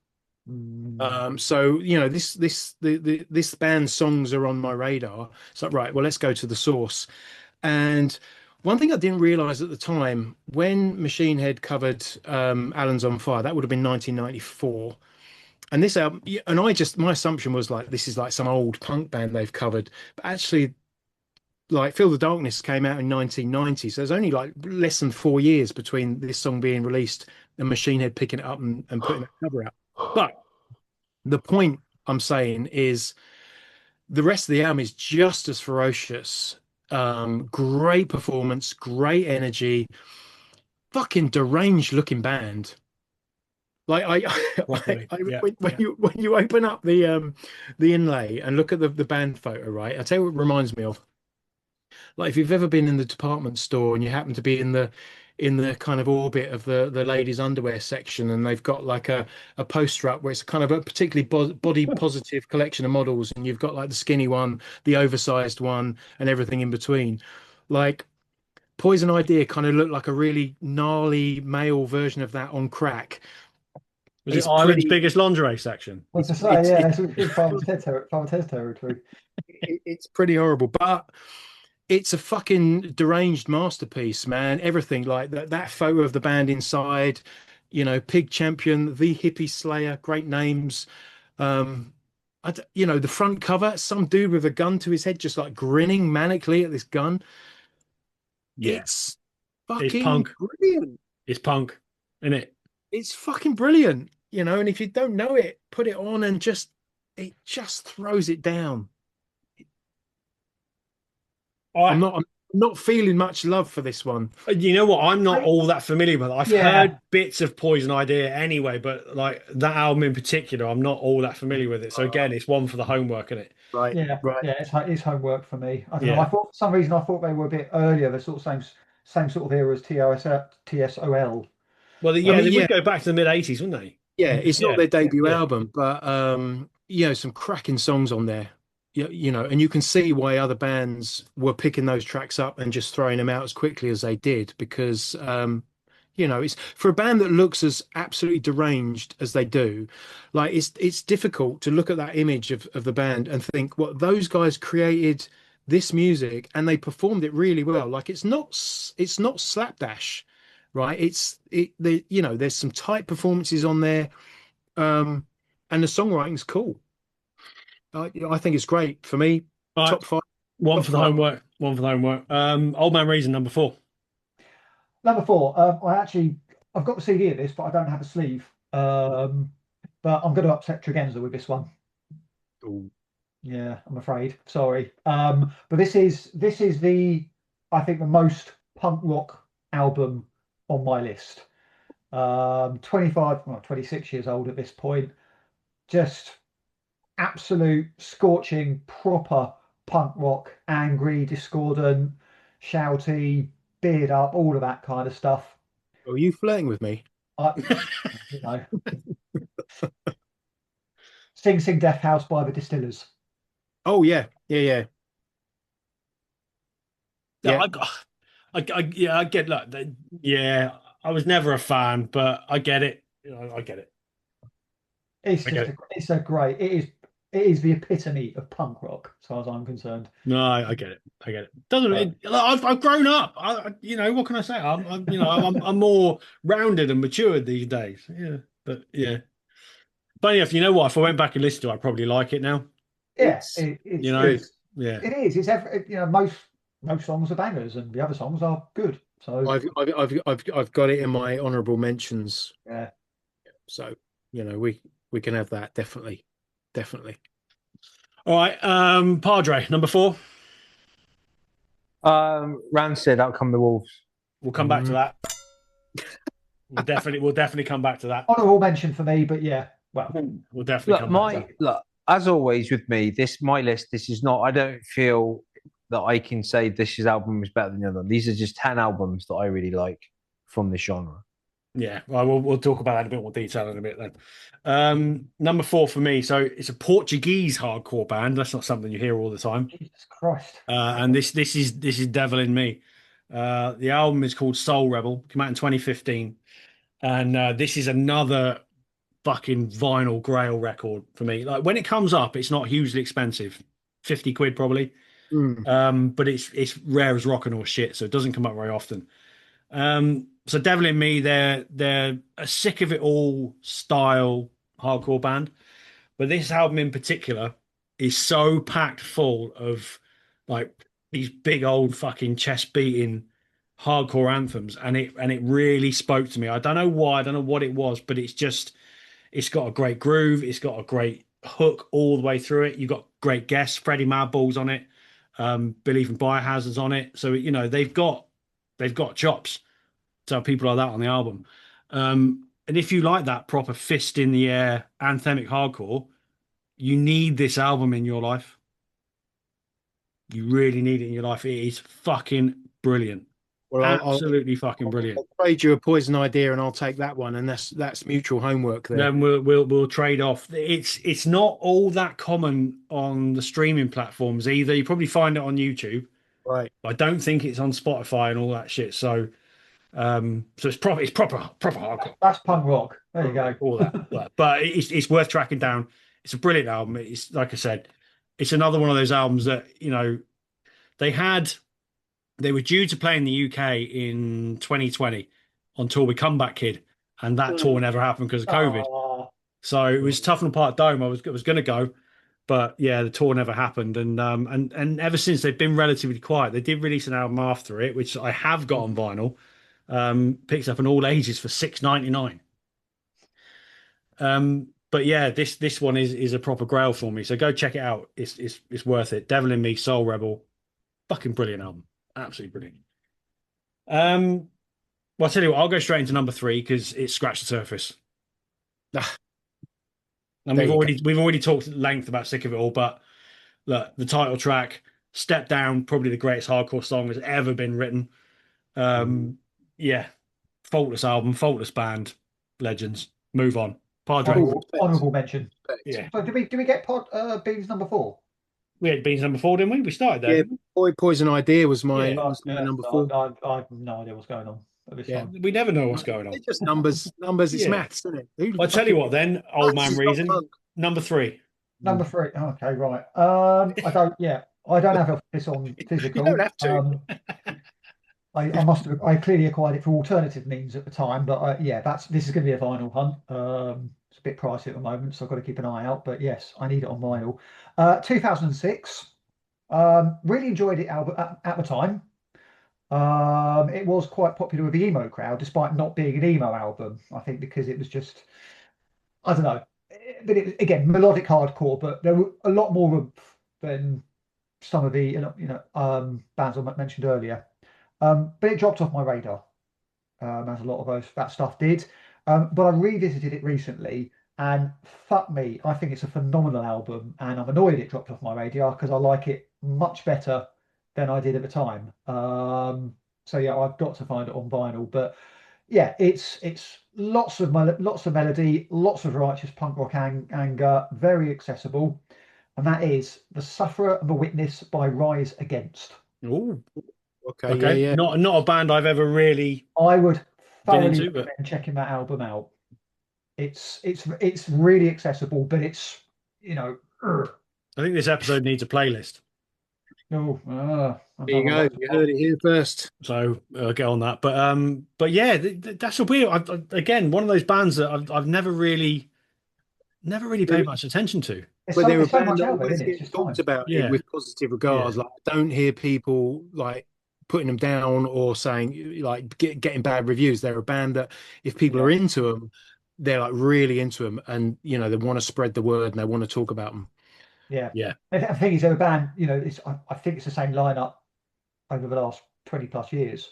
So this band's songs are on my radar. So right, well, let's go to the source. And one thing I didn't realize at the time, when Machine Head covered Alan's on Fire, that would have been 1994. And this album, and my assumption was like, this is like some old punk band they've covered. But actually, like Feel the Darkness came out in 1990. So there's only like less than 4 years between this song being released and Machine Head picking it up and putting that cover out. But the point I'm saying is the rest of the album is just as ferocious. Great performance, great energy, fucking deranged looking band. Like Properly. Yeah, when yeah. you open up the inlay and look at the band photo, right? I tell you what it reminds me of. Like if you've ever been in the department store and you happen to be in the kind of orbit of the ladies' underwear section, and they've got like a poster up where it's kind of a particularly body positive collection of models, and you've got like the skinny one, the oversized one, and everything in between. Like Poison Idea kind of looked like a really gnarly male version of that on crack. Was it It's Ireland's pretty. biggest lingerie section? what to It's say? Yeah, it's Farmer Ted's territory. it's pretty horrible, but it's a fucking deranged masterpiece, man. Everything like that photo of the band inside, Pig Champion, the Hippie Slayer, great names. Um, the front cover, some dude with a gun to his head, just like grinning manically at this gun. Yeah, It's it's fucking punk. brilliant. It's punk, isn't it? It's fucking brilliant, and if you don't know it, put it on and it just throws it down. All right. I'm not feeling much love for this one. You know what? I'm not I, all that familiar with it. I've yeah, heard bits of Poison Idea anyway, but like that album in particular, I'm not all that familiar with it. So again, it's one for the homework, isn't it? Right, yeah, right. yeah. It's homework for me. I don't know. I Yeah. thought for some reason I thought they were a bit earlier. The sort of same sort of era as TSOL. Well, I yeah, mean, they yeah, would go back to the mid 80s, wouldn't they? yeah, it's not Yeah. their debut Yeah. album, but some cracking songs on there. And you can see why other bands were picking those tracks up and just throwing them out as quickly as they did, because it's for a band that looks as absolutely deranged as they do, like it's difficult to look at that image of the band and think, well, those guys created this music and they performed it really well. Like it's not slapdash, right? There's some tight performances on there, and the songwriting's cool. I think it's great for me. All right. Top five, One top for the five. homework. One for the homework. Old Man Reason, number 4. Number four. I've got the CD of this, but I don't have a sleeve. But I'm going to upset Tregenza with this one. Ooh. Yeah, I'm afraid. Sorry. But this is I think the most punk rock album on my list. 25, well, 26 years old at this point. Just absolute scorching, proper punk rock, angry, discordant, shouty, beard up, all of that kind of stuff. Are you flirting with me? I, you know, Sing Sing Death House by the Distillers. Oh yeah, yeah, yeah, Yeah, yeah. yeah, I get like yeah, I was never a fan, but I get it. I get it. It's I get just it. it's a great. It is the epitome of punk rock, as far as I'm concerned. No, I get it. I get it. Doesn't But it, I've grown up. What can I say? I'm more rounded and matured these days. Yeah, but yeah. Funny enough, you know what? If I went back and listened to it, I'd probably like it now. yeah, It's it, You it's know? good. it's Yeah. it is. Most songs are bangers, and the other songs are good. So I've got it in my honorable mentions. yeah, So we can have that definitely, definitely. All right. Padre, number 4. Rancid, Out Come the Wolves. We'll come back to Mm. that. We'll definitely come back to that. honorable mention for me. But yeah, well, We'll definitely Look, come back to that. as always with me, my list. This is not. I don't feel that I can say this album is better than the other. These are just 10 albums that I really like from this genre. Yeah, well, we'll talk about that in a bit more detail in a bit then. Number 4 for me. So it's a Portuguese hardcore band. That's not something you hear all the time. Jesus Christ. And this is Devil in Me. The album is called Soul Rebel. Came out in 2015, and this is another fucking vinyl grail record for me. Like when it comes up, it's not hugely expensive, 50 quid probably. Mm. But it's rare as rock and all shit, so it doesn't come up very often. So Devil in Me, they're a sick of it all style hardcore band, but this album in particular is so packed full of like these big old fucking chest beating hardcore anthems, and it really spoke to me. I don't know why, I don't know what it was, but it's got a great groove, it's got a great hook all the way through it. You've got great guests, Freddie Madball's on it, Billy from Biohazard's on it, so they've got chops to have people like that on the album. And if you like that proper fist in the air anthemic hardcore, you need this album in your life. You really need it in your life. It is fucking brilliant. Well, Absolutely fucking brilliant. I'll trade you a Poison Idea, and I'll take that one, and that's mutual homework there. Then we'll trade off. It's not all that common on the streaming platforms either. You probably find it on YouTube. Right. But I don't think it's on Spotify and all that shit. So it's proper hardcore. That's punk rock. There you go. All that. But it's worth tracking down. It's a brilliant album. It's like I said, it's another one of those albums that, they were due to play in the UK in 2020 on tour with Comeback Kid, and that tour never happened because of COVID. Oh, So it was Tough on Park Dome. I was going to go, But yeah, the tour never happened, and ever since they've been relatively quiet. They did release an album after it, which I have got on vinyl. Picks up on all ages for 6.99. But yeah, this one is a proper grail for me. So go check it out. It's worth it. Devil in Me, Soul Rebel, fucking brilliant album, absolutely brilliant. Well, I'll tell you what, I'll go straight into number three because it scratched the surface. Ah, And there you go. we've already talked at length about Sick of It All, but look, the title track, Step Down, probably the greatest hardcore song that's ever been written. Yeah, faultless album, faultless band, legends. Move on. Padre. Honourable mention. Yeah. So did we get Beans number 4? We had Beans number four, didn't we? We started there, Yeah, didn't Boy Poison Idea was my Yeah. was my number four. I have no idea what's going on at this Yeah. time. we? We never know what's going on. It's just numbers. Numbers. It's Yeah. maths, isn't it? Who I'll tell you what then, old Maths man is not reason. punk. Number three. Number 3. Okay, right. I don't have this on physical. You don't have to. I clearly acquired it for alternative means at the time, but yeah, this is going to be a vinyl hunt. It's a bit pricey at the moment, so I've got to keep an eye out. But yes, I need it on vinyl. 2006. Really enjoyed it at the time. It was quite popular with the emo crowd, despite not being an emo album. I think because it was just, I don't know, but again, melodic hardcore, but there were a lot more than some of the bands I mentioned earlier. But it dropped off my radar, as a lot of that stuff did. But I revisited it recently, and fuck me, I think it's a phenomenal album, and I'm annoyed it dropped off my radar because I like it much better than I did at the time. So yeah, I've got to find it on vinyl. But yeah, it's lots of melody, lots of righteous punk rock anger, very accessible, and that is The Sufferer and the Witness by Rise Against. Oh, Okay. okay. Yeah. Not a band I've ever really I would been thoroughly into, but recommend checking that album out. It's really accessible, but it's I think this episode needs a playlist. no. There you go. You heard it here first. So get on that. But yeah, that's a weird. Again, one of those bands that I've never really paid much attention to. There's They're a so band much that out there, always isn't it? It's gets just talked time. about Yeah. it with positive regards. Yeah. Like, I don't hear people like putting them down or saying like getting bad reviews. They're a band that if people are into them, they're like really into them, and they want to spread the word and they want to talk about them. Yeah. Yeah. The thing is, they're a band. I think it's the same lineup over the last 20 plus years.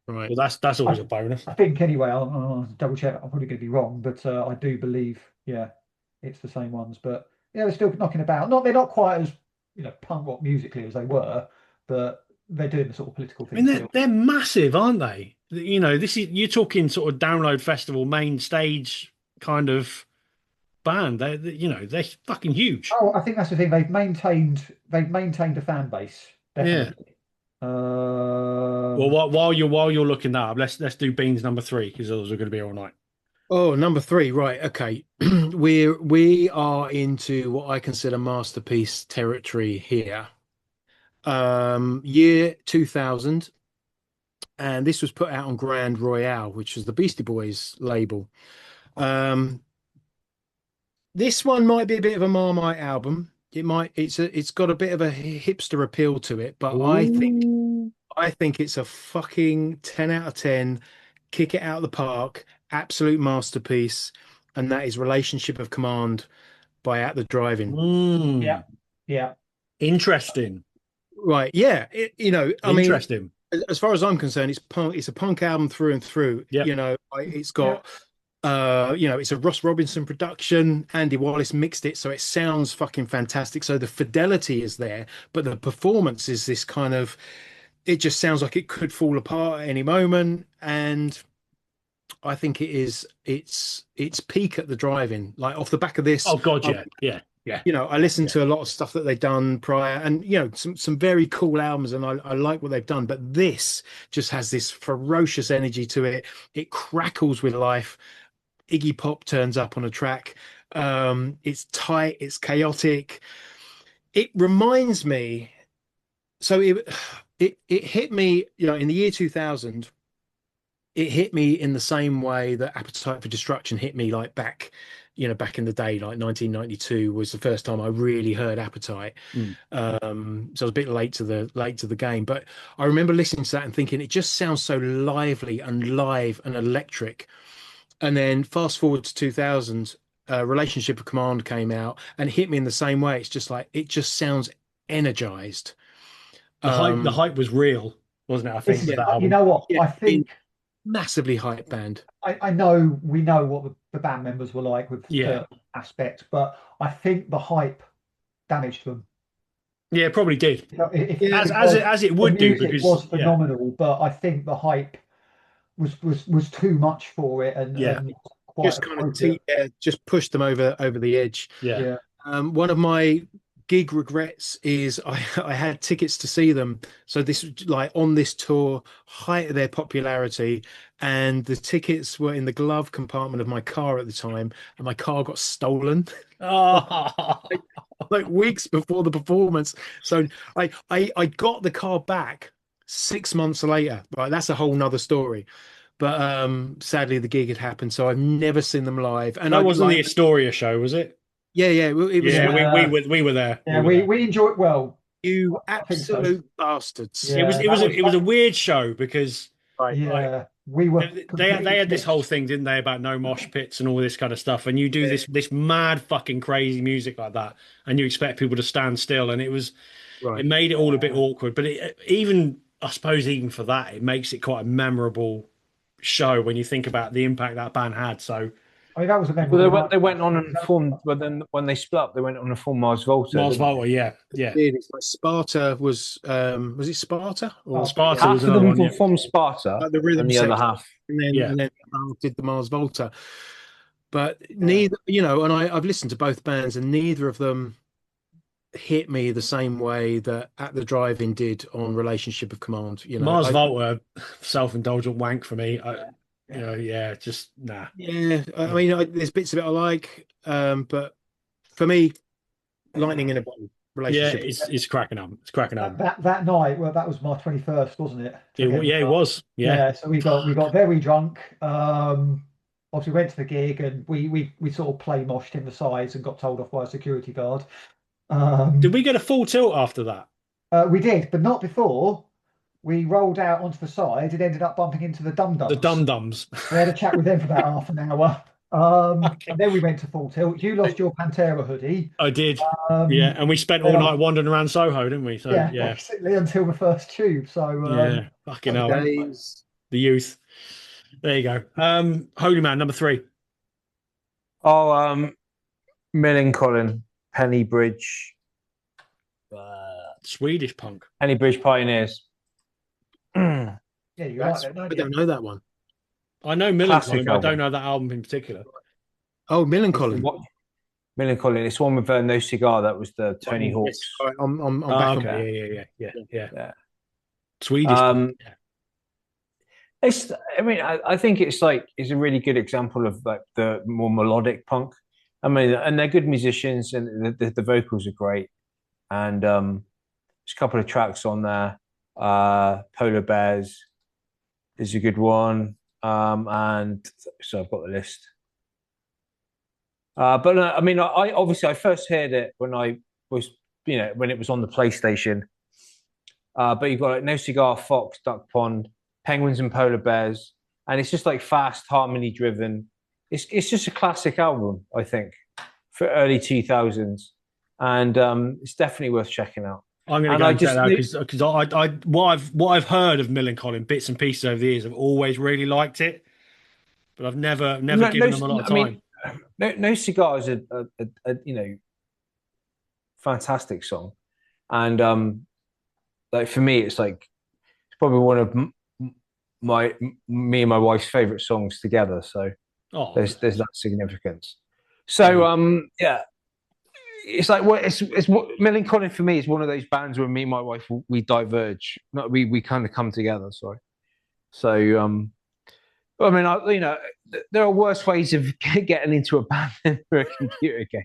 Right. Well, that's always a bonus. I think anyway. I'll double check. I'm probably going to be wrong, but I do believe, yeah, it's the same ones. But yeah, they're still knocking about. They're not quite as punk rock musically as they were, but they're doing the sort of political I thing mean, still. they're massive, aren't they? This is you're talking sort of download festival main stage kind of band. They're fucking huge. Oh, I think that's the thing. They've maintained a fan base. Definitely. Well, while you're looking that up, let's do Beans number three because those are going to be all night. Oh, number three, right? Okay, we are into what I consider masterpiece territory here. Year 2000, and this was put out on Grand Royale, which was the Beastie Boys label. This one might be a bit of a Marmite album. It's got a bit of a hipster appeal to it, but I think it's a fucking 10 out of 10, kick it out of the park, absolute masterpiece, and that is Relationship of Command by At the Drive-In. Yeah. Interesting. Right, yeah. I mean, Interesting. as far as I'm concerned, it's a punk album through and through. Yep. It's got it's a Ross Robinson production. Andy Wallace mixed it, so it sounds fucking fantastic. So the fidelity is there, but the performance is this kind of, it just sounds like it could fall apart at any moment. And I think it's peak At the Drive-In. Like off the back of this. Oh God, yeah. I listened to a lot of stuff that they've done prior, and some very cool albums, and I like what they've done. But this just has this ferocious energy to it. It crackles with life. Iggy Pop turns up on a track. It's tight. It's chaotic. It reminds me. So it hit me, in the year 2000. It hit me in the same way that Appetite for Destruction hit me, like back you know, back in the day, like 1992 was the first time I really heard Appetite. Mm. So I was a bit late to the game, but I remember listening to that and thinking it just sounds so lively and live and electric. And then fast forward to 2000, Relationship of Command came out and hit me in the same way. It's just like it just sounds energized. The hype was real, wasn't it? I think It's, with Yeah, that you album. know what? yeah, I think massively hype band. I know we know what the band members were like with Yeah, certain aspects, but I think the hype damaged them. yeah, it probably did. Yeah, Because As it the would do music because was phenomenal, but I think the hype was too much for it yeah, and quite just kind of appropriate. just pushed them over the edge. yeah. Yeah. One of my gig regrets is I had tickets to see them. So this like on this tour, height of their popularity, and the tickets were in the glove compartment of my car at the time, and my car got stolen Oh, like weeks before the performance. So I got the car back 6 months later. Right, that's a whole nother story. But sadly the gig had happened, so I've never seen them live. And I that wasn't the like, Astoria show, was it? yeah, yeah, it was Yeah, like, Yeah. we were there. Yeah, We were there. we enjoyed well. you I think so. absolute bastards. Yeah, It was a weird show because Right. like yeah, we were they completely had this whole switched. thing, didn't they, about no mosh pits and all this kind of stuff, and you do Yeah, this mad fucking crazy music like that, and you expect people to stand still, and it right. made it all a bit awkward. But even I suppose even for that, it makes it quite a memorable show when you think about the impact that band had. So I mean, that was a Well, memorable night. they went on and formed, but then when they split up, they went on and formed Mars Volta, Mars didn't Volta, yeah, yeah. It's like Sparta was it Sparta or Oh, they? Sparta yeah. was Half of another them one, yeah, formed Sparta, like the and rhythm the other section, half. yeah. and then did the Mars Volta. But Yeah. neither, you know, and I've listened to both bands, and neither of them hit me the same way that At the Drive-In did on Relationship of Command. You know, Mars Volta, self-indulgent wank for me. You know, yeah, just nah. I mean, there's bits of it I like, but for me, Lightning in a Bottle Yeah, Relationship. it's cracking up. It's cracking up. That night, well, that was my 21st, wasn't it? Yeah, it was. Yeah. Yeah, so we got very drunk. Obviously went to the gig and we sort of play moshed in the sides and got told off by a security guard. Did Um, we get a full tilt after that? we did, but not before. We rolled out onto the side and ended up bumping into the Dum The Dums. Dum Dums. We had a chat with them for about half an hour. Okay. And then we went to Full Tilt. You lost your Pantera hoodie. I did. Yeah, Um, and we spent then all night wandering around Soho, didn't we? So yeah, yeah, basically until the first tube. So yeah. Fucking that was hell. great. Days. The youth. There you go. Holy Man, number 3. Oh, Millencolin, Penny Bridge, Swedish punk. Penny Bridge Pioneers. Yeah, you like that, I don't don't you? know that one. I know Classic Millencolin, but I don't album. know that album in particular. Oh, It's Millencolin. what Millencolin. It's one with No Cigar. That was the Tony Yes. Hawk's. All right, I'm Oh, back on. okay. Yeah. Yeah. Swedish punk. Yeah. It's. I mean, I think it's a really good example of like the more melodic punk. I mean, and they're good musicians, and the vocals are great. And there's a couple of tracks on there. Polar Bears is a good one. And so I've got the list. But I mean, I obviously I first heard it when I was, when it was on the PlayStation. But you've got like No Cigar, Fox, Duck Pond, Penguins and Polar Bears, and it's just like fast, harmony driven. It's just a classic album, I think, for early 2000s, and it's definitely worth checking out. I'm going to And go I and check just that because what I've heard of Millencolin, bits and pieces over the years, I've always really liked it, but I've never given them a lot of I time. mean, no Cigar is a fantastic song, and like for me, it's probably one of me and my wife's favorite songs together. So Oh, there's that significance. So yeah, it's like it's what Millencolin for me is one of those bands where me and my wife we diverge. Not we kind of come together. Sorry. So I mean, there are worse ways of getting into a band than through a computer game.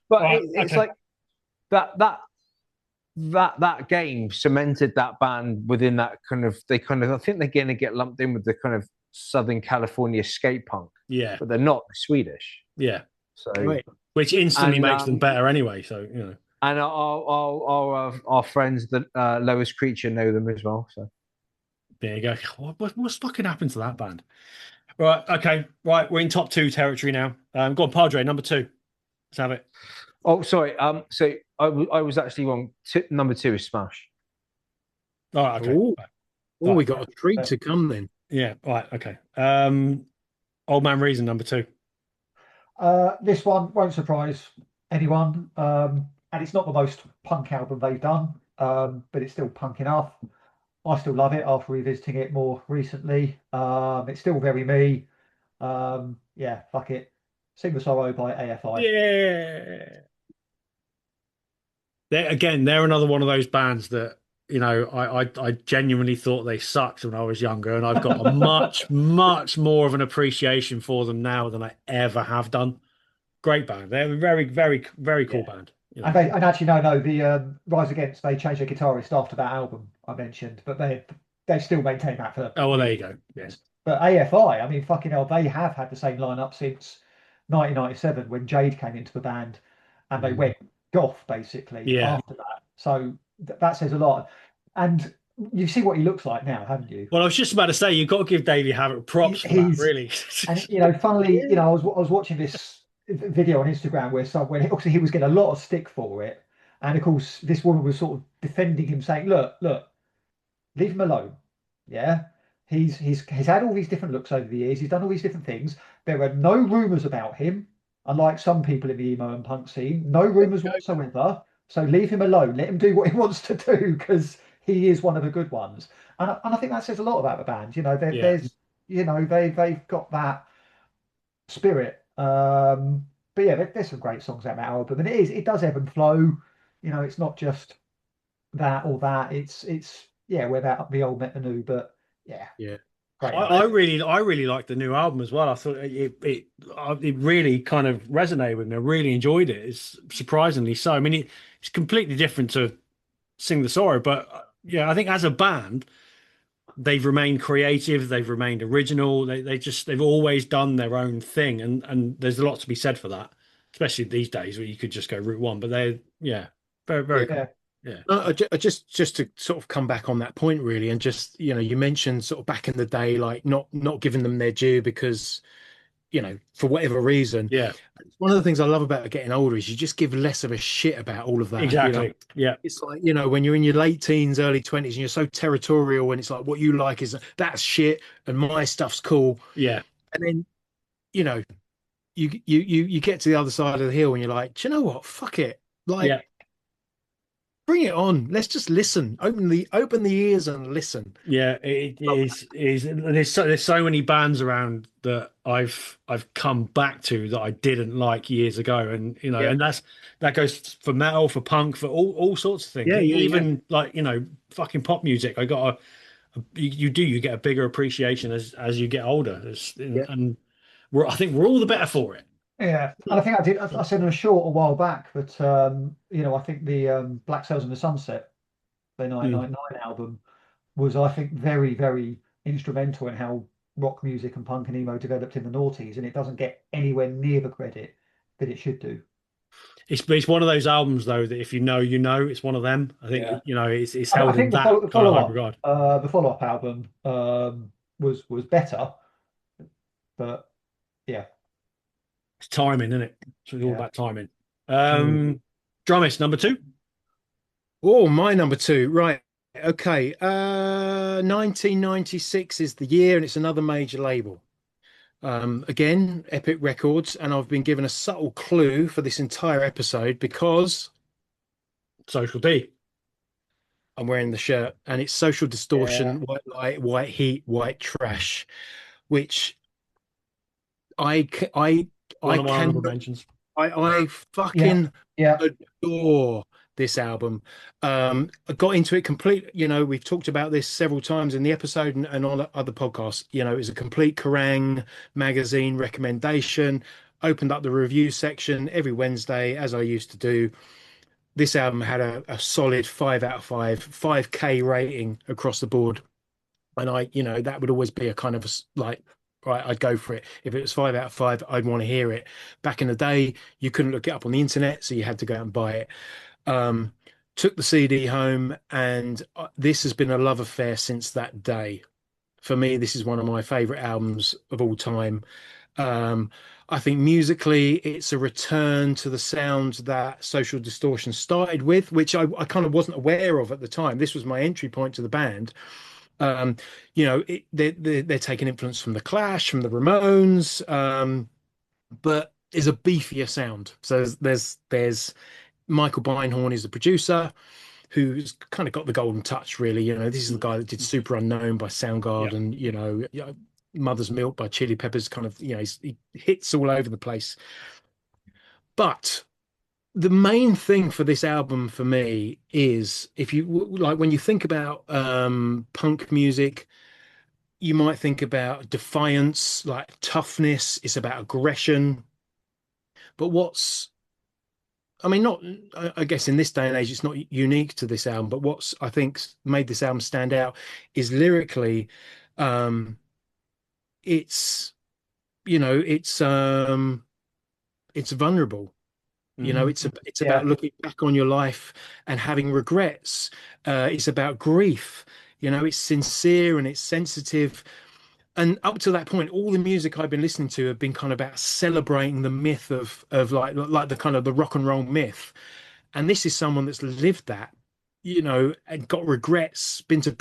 But it's okay. like that game cemented that band within that kind of. I think they're going to get lumped in with the kind of Southern California skate punk, Yeah, but they're not Swedish. yeah. So Right. Which instantly and makes them better anyway. So and our friends, the Lowest Creature, know them as well. So there you go. What's fucking happened to that band? Right, okay, right. We're in top two territory now. Go on, Padre, number two. Let's have it. oh sorry, so I was actually wrong. Number two is Smash. All right, okay. Oh, Right. we got a treat to come then. Yeah, right, okay. Old Man Reason, number two. This one won't surprise anyone, and it's not the most punk album they've done, but it's still punk enough. I still love it after revisiting it more recently. It's still very me. Yeah, fuck it. Sing the Sorrow by AFI. Yeah. They're another one of those bands that, I genuinely thought they sucked when I was younger, and I've got a much, much more of an appreciation for them now than I ever have done. Great band. They're a very, very, very cool Yeah. band. And actually, no, the Rise Against, they changed their guitarist after that album I mentioned, but they still maintain that for Oh, well, there you years. go. Yes. But AFI, I mean, fucking hell, they have had the same lineup since 1997 when Jade came into the band, and they went goth basically Yeah. after that. So that says a lot. And you see what he looks like now, haven't you? Well, I was just about to say, you've got to give Davey Havok props for that, He's really. And funnily, I was watching this video on Instagram where obviously he was getting a lot of stick for it, and of course this woman was sort of defending him, saying, "Look, leave him alone. Yeah, he's had all these different looks over the years. He's done all these different things. There are no rumors about him, unlike some people in the emo and punk scene. No rumors whatsoever. So leave him alone. Let him do what he wants to do because he is one of the good ones. And I think that says a lot about the band. Yeah. There's they've got that spirit. But yeah, there's some great songs out that album, and it does ebb and flow. It's not just that or that. It's yeah, without the old met the new, but yeah, Yeah. great I album. really liked the new album as well. I thought it really kind of resonated with me. I really enjoyed it. It's surprisingly so. I mean, it's completely different to Sing the Sorrow, but yeah, I think as a band, they've remained creative. They've remained original. They've always done their own thing, and there's a lot to be said for that, especially these days where you could just go route one. But yeah, very very cool. Yeah, Yeah, Just to sort of come back on that point, really, and just you mentioned sort of back in the day, like not giving them their due because for whatever reason. yeah, One of the things I love about getting older is you just give less of a shit about all of that. exactly. Yeah, It's like, when you're in your late teens, early 20s, and you're so territorial, and it's like what you like is that's shit and my stuff's cool. yeah, And then, you know, you get to the other side of the hill and you're like, do you know what? Fuck it. Like, yeah. bring it on. Let's just listen. Open the ears and listen. Yeah, it is. There's so many bands around that I've come back to that I didn't like years ago, and Yeah. and that goes for metal, for punk, for all sorts of things. Yeah, yeah, Even like fucking pop music. I got you get a bigger appreciation as you get older, Yeah. and I think we're all the better for it. yeah. And I think I said in a short a while back that I think the Black Sails in the Sunset, their 1999 album, was I think very very instrumental in how rock music and punk and emo developed in the noughties, and it doesn't get anywhere near the credit that it should do. It's one of those albums though that if you know, it's one of them. I think Yeah. it's I held in think that kind of high regard. the follow up album was better, but yeah, It's timing, isn't it? It's all yeah. about timing. Drummist number two. Oh, my number two. Right. Okay. 1996 is the year, and it's another major label. Again, Epic Records, and I've been given a subtle clue for this entire episode because Social D. I'm wearing the shirt, and it's Social Distortion, Yeah. White Light, White Heat, White Trash, which I One of my can honorable mentions. I fucking Yeah, adore this album. I got into it complete. We've talked about this several times in the episode and on other podcasts. It was a complete Kerrang magazine recommendation. Opened up the review section every Wednesday, as I used to do. This album had a solid 5 out of 5, 5K rating across the board. And that would always be a kind of like, right, I'd go for it. If it was 5 out of 5, I'd want to hear it. Back in the day, you couldn't look it up on the internet, so you had to go out and buy it. Um, Took the CD home, and this has been a love affair since that day. For me, this is one of my favorite albums of all time. Um, I think musically, it's a return to the sound that Social Distortion started with, which I kind of wasn't aware of at the time. This was my entry point to the band. Um, they're taking influence from the Clash, from the Ramones, but is a beefier sound. So there's Michael Beinhorn is the producer, who's kind of got the golden touch, really. This is the guy that did Super Unknown by Yeah. Soundgarden, and Mother's Milk by Chili Peppers. Kind of, he hits all over the place. But the main thing for this album for me is, if you like, when you think about punk music, you might think about defiance, like toughness. It's about aggression. But I mean, not, I guess in this day and age, it's not unique to this album, but what's, I think, made this album stand out is lyrically, um, it's, it's vulnerable. It's Yeah. about looking back on your life and having regrets. It's about grief. It's sincere and it's sensitive. And up to that point, all the music I've been listening to have been kind of about celebrating the myth of like the kind of the rock and roll myth. And this is someone that's lived that, and got regrets, been to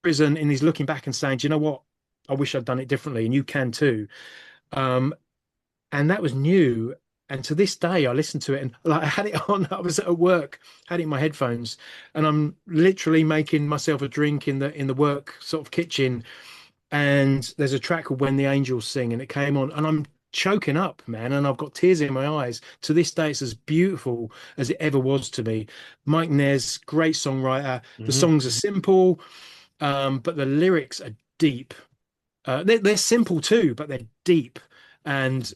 prison, and he's looking back and saying, "Do you know what? I wish I'd done it differently," and you can too. Um, and that was new. And to this day, I listened to it, and like I had it on. I was at work, had it in my headphones, and I'm literally making myself a drink in the work sort of kitchen. And there's a track called "When the Angels Sing," and it came on, and I'm choking up, man, and I've got tears in my eyes. To this day, it's as beautiful as it ever was to me. Mike Nez, great songwriter. The Hmm. songs are simple, but the lyrics are deep. They're simple too, but they're deep, and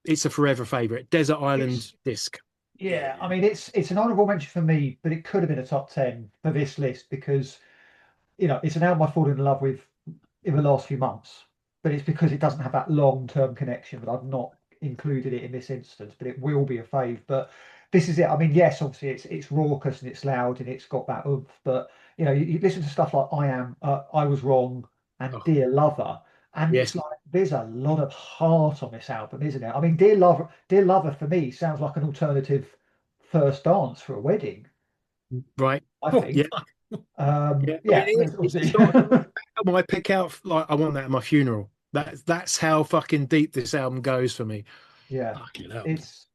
it's a forever favorite. Desert Island It's disc. Yeah, I Yeah. mean it's an honourable mention for me, but it could have been a top 10 for this list because it's an album I've fallen in love with in the last few months, but it's because it doesn't have that long-term connection that I've not included it in this instance, but it will be a fave. But this is it. I mean, yes, obviously it's raucous and it's loud and it's got that oomph, but you listen to stuff like I Was Wrong and Oh, Dear Lover, and it's yes, like there's a lot of heart on this album, isn't it? I mean, Dear Lover for me sounds like an alternative first dance for a wedding, right. I Oh, Yeah, think. yeah. I mean, Yeah, there's it's obviously not an album I pick out like I want that at my funeral. That's how fucking deep this album goes for me. yeah. fucking hell.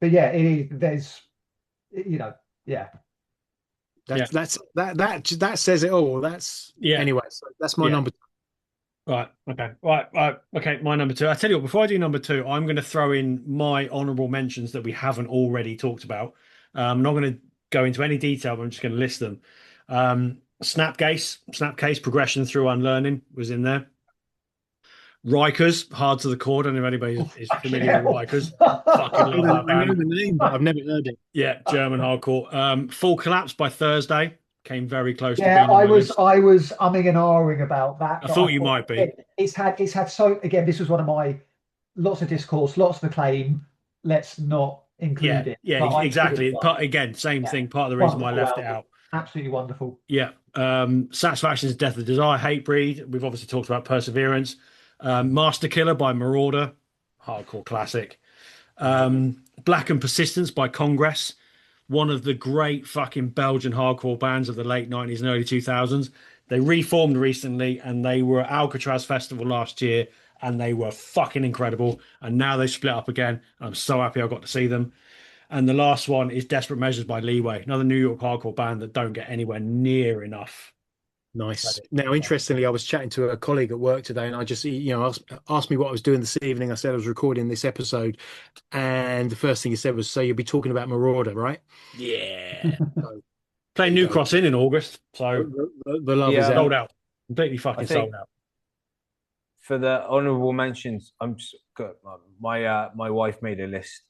But yeah, it is. You know, yeah, Yeah. That says it all. Yeah. Anyway. So that's my Yeah. number. Right. Okay. Right. Right. Okay. My number two. I tell you what. Before I do number two, I'm going to throw in my honourable mentions that we haven't already talked about. I'm not going to go into any detail, but I'm just going to list them. Snapcase, progression through unlearning was in there. Rikers, hard to the core. I don't know if anybody oh, is fucking familiar with hell. Rikers. Fucking I love that know band. the name, but I've never heard it. Yeah, German hardcore. Full Collapse by Thursday came very close to Yeah, being on my list. I was umming and ahhing about that, I but I thought you thought might be. again, it's had so again, this was one of my lots of discourse, lots of acclaim. Let's not Yeah, include it, yeah, but I couldn't. exactly. Part again, same Yeah, thing. Part of the reason why I wonderful left it album, out. absolutely wonderful. Yeah. Satisfaction's Death of Desire, Hatebreed. We've obviously talked about Perseverance. Master Killer by Marauder, hardcore classic. Black and Persistence by Congress, one of the great fucking Belgian hardcore bands of the late 90s and early 2000s. They reformed recently and they were at Alcatraz Festival last year and they were fucking incredible. And now they split up again. I'm so happy I got to see them. And the last one is Desperate Measures by Leeway, another New York hardcore band that don't get anywhere near enough Nice. credit. Now, interestingly, I was chatting to a colleague at work today, and I just, asked me what I was doing this evening. I said I was recording this episode, and the first thing he said was, "So you'll be talking about Marauder, right?" Yeah. So there Playing you New go. Cross in August. So The love is Yeah, out. sold out. Completely I fucking think sold out. for the honourable mentions, got my wife made a list,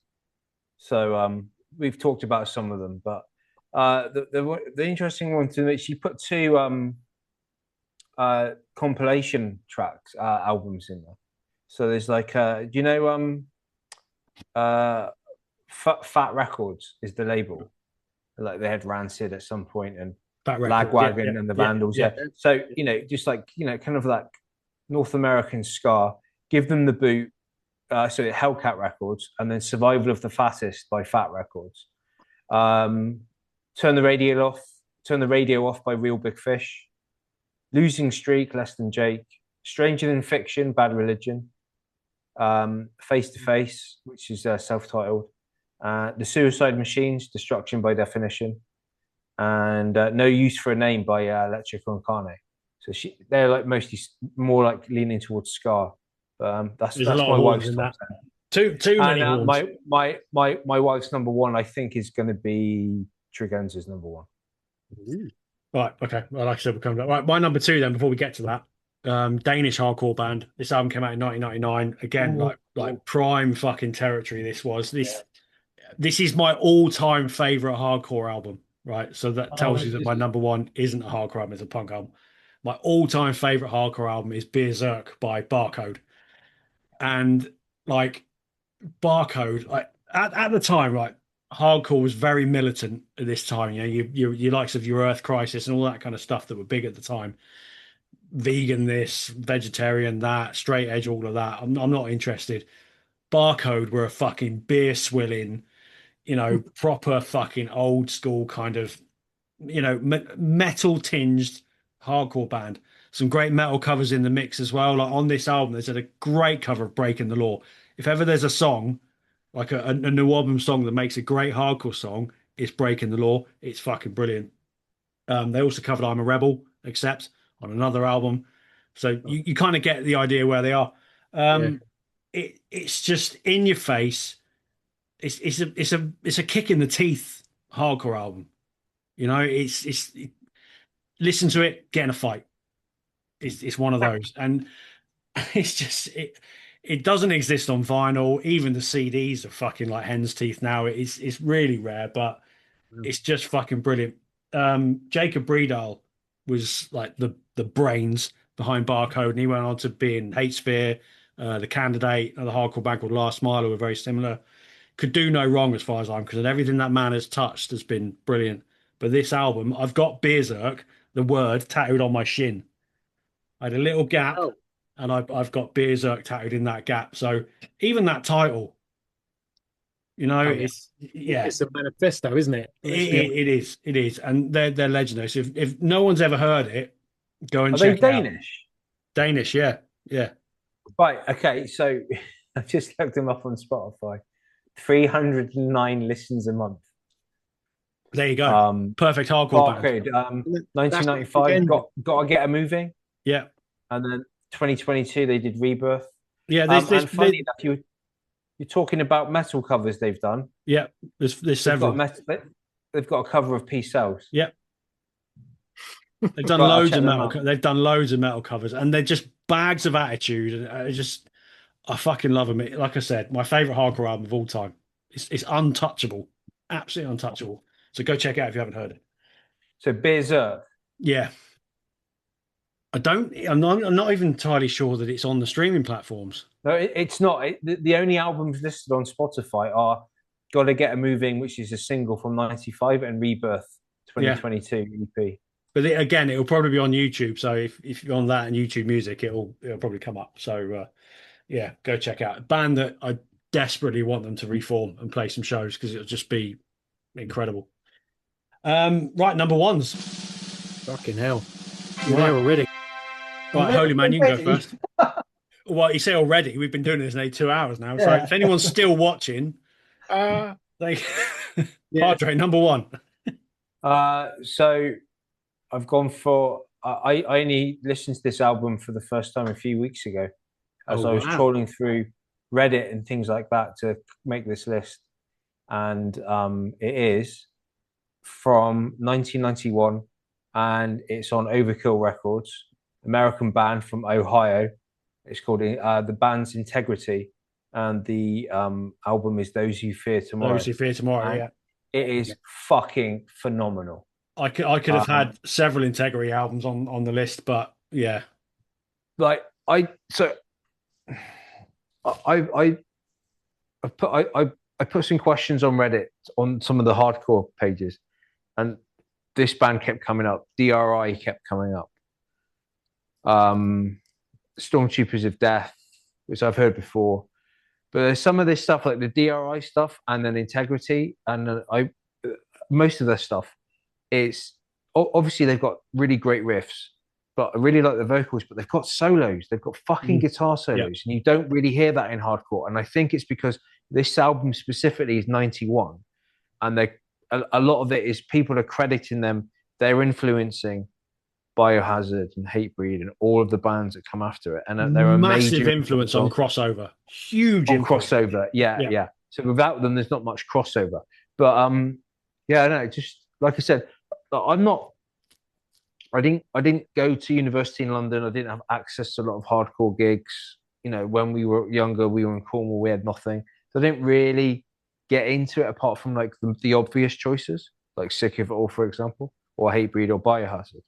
so we've talked about some of them, but the interesting one to me, she put two compilation tracks, albums in there. So there's like, do you know, Fat Records is the label. Like they had Rancid at some point and Fat Records, Lagwagon and the Vandals. yeah. So, just like, kind of like North American ska, give them the boot. So Hellcat Records and then Survival of the Fattest by Fat Records. Turn the radio off by Real Big Fish. Losing Streak, Less Than Jake. Stranger Than Fiction, Bad Religion. Face to Face, which is self-titled. The Suicide Machines, Destruction by Definition. And No Use for a Name by Electrical Carne. So they're like mostly more like leaning towards ska. That's There's a lot my of horns wife's in top that. 10. Too many And horns. my wife's number one, I think, is going to be Trigenza's number one. Right, okay. Well, like I said, we'll come back. Right, my number 2 then, before we get to that. Danish hardcore band. This album came out in 1999. Again, like prime fucking territory. This is my all-time favorite hardcore album, right? So that tells you that my number 1 isn't a hardcore album, it's a punk album. My all-time favorite hardcore album is Berserk by Barcode. And like Barcode, like at the time, right, hardcore was very militant at this time. Your likes of your Earth Crisis and all that kind of stuff that were big at the time. Vegan this, vegetarian that, straight edge, all of that. I'm not interested. Barcode were a fucking beer swilling, proper fucking old school kind of, metal tinged hardcore band. Some great metal covers in the mix as well. Like on this album, there's a great cover of Breaking the Law. If ever there's a song, like a new album song that makes a great hardcore song, it's Breaking the Law. It's fucking brilliant. They also covered I'm a Rebel, except on another album. So you kind of get the idea where they are. It's just in your face. It's a kick in the teeth hardcore album. Listen to it, get in a fight. It's one of those, and it's just it doesn't exist on vinyl. Even the CDs are fucking like hen's teeth now. It's really rare, but it's just fucking brilliant. Jacob Bredahl was like the brains behind Barcode, and he went on to be in Hatesphere, the Candidate, and the hardcore band called Last Mile, who were very similar. Could do no wrong as far as I'm concerned. Everything that man has touched has been brilliant. But this album, I've got Berserk, the word, tattooed on my shin. I had a little gap, and I've got Berserk tattooed in that gap. So even that title, it's a manifesto, isn't it? It is, and they're legendary. So if no one's ever heard it, go and Are check they it out. Danish? Danish, yeah. Right. Okay. So I just looked them up on Spotify. 309 listens a month. There you go. Perfect hardcore band. 1995 got to get a moving. Yeah. And then 2022 they did Rebirth. Yeah. And funny enough, you're talking about metal covers they've done. Yeah. There's several. They've got a cover of Peace Cells. Yeah. They've done loads of metal. They've done loads of metal covers, and they're just bags of attitude. And I fucking love them. Like I said, my favorite hardcore album of all time. It's untouchable, absolutely untouchable. So go check it out if you haven't heard it. So Berserk. Yeah. I'm not even entirely sure that it's on the streaming platforms. No, it's not. The only albums listed on Spotify are "Gotta Get a Moving," which is a single from '95, and "Rebirth" 2022 EP. But again, it'll probably be on YouTube. So if you're on that and YouTube Music, it'll probably come up. So yeah, go check out a band that I desperately want them to reform and play some shows because it'll just be incredible. Right, number 1s. Fucking hell, you're there already. Right, Holy Man, you can go first. Well, you say already. We've been doing this in 2 hours now. So if anyone's still watching, Padre, number 1. So I've gone for. I only listened to this album for the first time a few weeks ago, as I was trawling through Reddit and things like that to make this list, and it is from 1991, and it's on Overkill Records, American band from Ohio. It's called the band's Integrity, and the album is Those Who Fear Tomorrow. Those Who Fear Tomorrow, and it is fucking phenomenal. I could have had several Integrity albums on the list, but Yeah. Like I so I I put I put some questions on Reddit on some of the hardcore pages, and this band kept coming up. DRI kept coming up. Um, Stormtroopers of Death, which I've heard before. But there's some of this stuff like the DRI stuff, and then Integrity, and most of their stuff is obviously they've got really great riffs, but I really like the vocals. But they've got solos, they've got fucking guitar Yeah. solos, and you don't really hear that in hardcore. And I think it's because this album specifically is '91, and they a lot of it is people are crediting them. They're influencing Biohazard and Hatebreed and all of the bands that come after it, and they're a Massive major influence on crossover. Huge on influence. crossover. Yeah, Yeah. yeah. So without them, there's not much crossover. But yeah, no, just like I said, I'm not. I didn't go to university in London. I didn't have access to a lot of hardcore gigs. You know, when we were younger, we were in Cornwall. We had nothing, so I didn't really get into it apart from like the obvious choices, like Sick of It All, for example, or Hatebreed or Biohazard.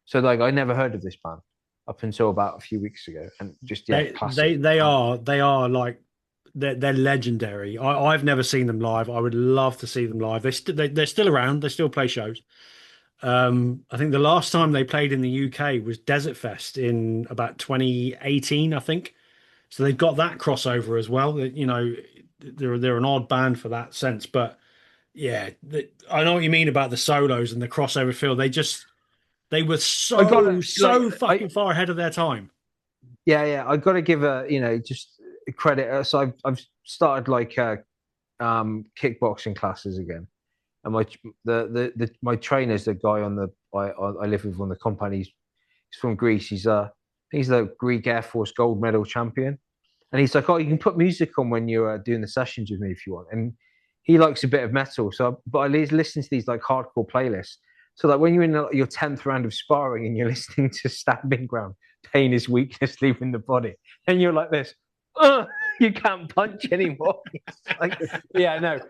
So like I never heard of this band up until about a few weeks ago, and just yeah, classic. They are like they're legendary. I've never seen them live. I would love to see them live. They're still around. They still play shows. I think the last time they played in the UK was Desert Fest in about 2018, I think. So they've got that crossover as well. You know, they're an odd band for that sense, but yeah, I know what you mean about the solos and the crossover feel. They were I got so fucking far ahead of their time. Yeah, yeah. I got to give a just credit. So I've started like kickboxing classes again, and my trainer's the guy on the I live with on the compound. He's from Greece. He's the Greek Air Force gold medal champion, and he's like, oh, you can put music on when you're doing the sessions with me if you want. And he likes a bit of metal, so but I listen to these like hardcore playlists. So like when you're in your 10th round of sparring and you're listening to Stamping Ground, Pain is Weakness Leaving the Body, and you're like this, you can't punch anymore. Like, yeah, no,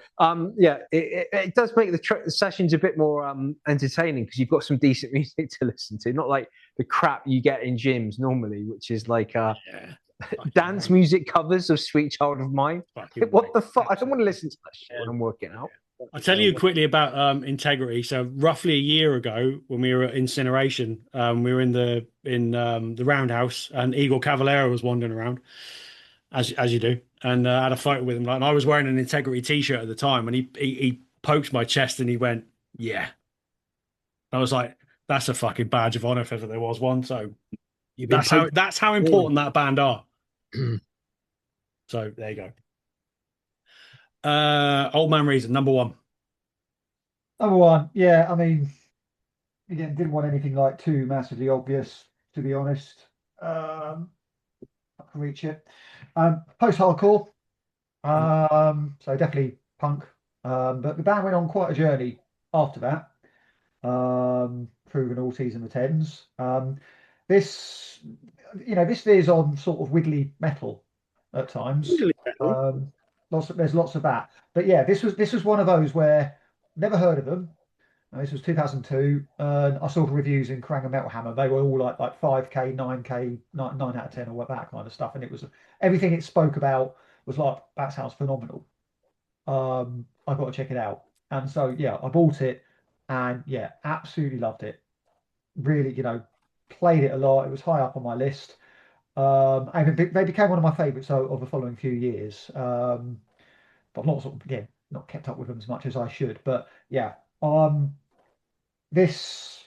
yeah, it does make the sessions a bit more entertaining because you've got some decent music to listen to, not like the crap you get in gyms normally, which is like dance music covers of Sweet Child of Mine. What the fuck? I don't want to listen to that shit when I'm working out. I'll tell you quickly about Integrity. So roughly a year ago, when we were at Incineration, we were in the Roundhouse, and Igor Cavallero was wandering around, as you do, and I had a photo with him. And I was wearing an Integrity T-shirt at the time, and he poked my chest and he went, "Yeah." I was like, "That's a fucking badge of honor if ever there was one." So that's how important that band are. So there you go. Old Man Reason, number one. Number one, yeah. I mean, again, didn't want anything like too massively obvious, to be honest. I can reach it. Post-hardcore, so definitely punk. But the band went on quite a journey after that, through the noughties and the tens. This, this veers on sort of wiggly metal at times. There's lots of that. But yeah, this was one of those where never heard of them. This was 2002, and I saw the reviews in Kerrang and Metal Hammer. They were all like 5K, 9K, 9 out of 10, or that kind of stuff. And it was everything it spoke about was like, that sounds phenomenal. I've got to check it out. And so yeah, I bought it, and yeah, absolutely loved it. Really, played it a lot. It was high up on my list. And they became one of my favourites of the following few years. But I've not again not kept up with them as much as I should. But yeah, this,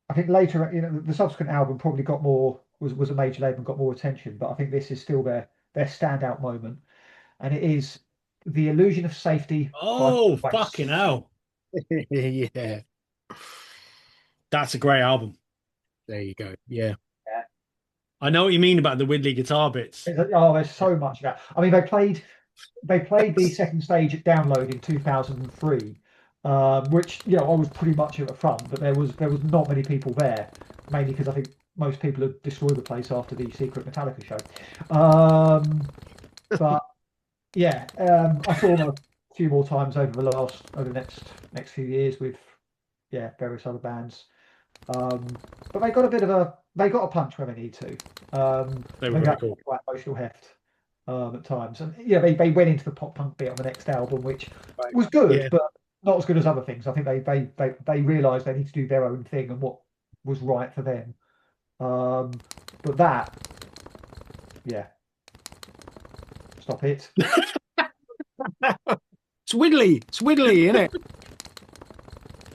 I think later, the subsequent album probably got more, was a major label and got more attention. But I think this is still their standout moment, and it is The Illusion of Safety. Oh, fucking hell. Yeah, that's a great album. There you go. Yeah. I know what you mean about the Widley guitar bits. There's so much of that. I mean, they played the second stage at Download in 2003, which I was pretty much at the front, but there was not many people there, mainly because I think most people had destroyed the place after the Secret Metallica show. But yeah, I saw them a few more times over the next few years with various other bands. But they got a bit of a they got a punch where they need to. They were Maybe very that cool. quite emotional heft at times. And yeah, they went into the pop punk bit on the next album, which Right. was good, Yeah. but not as good as other things. I think they realised they need to do their own thing and what was right for them. But that, yeah, stop it. It's widdly, isn't it?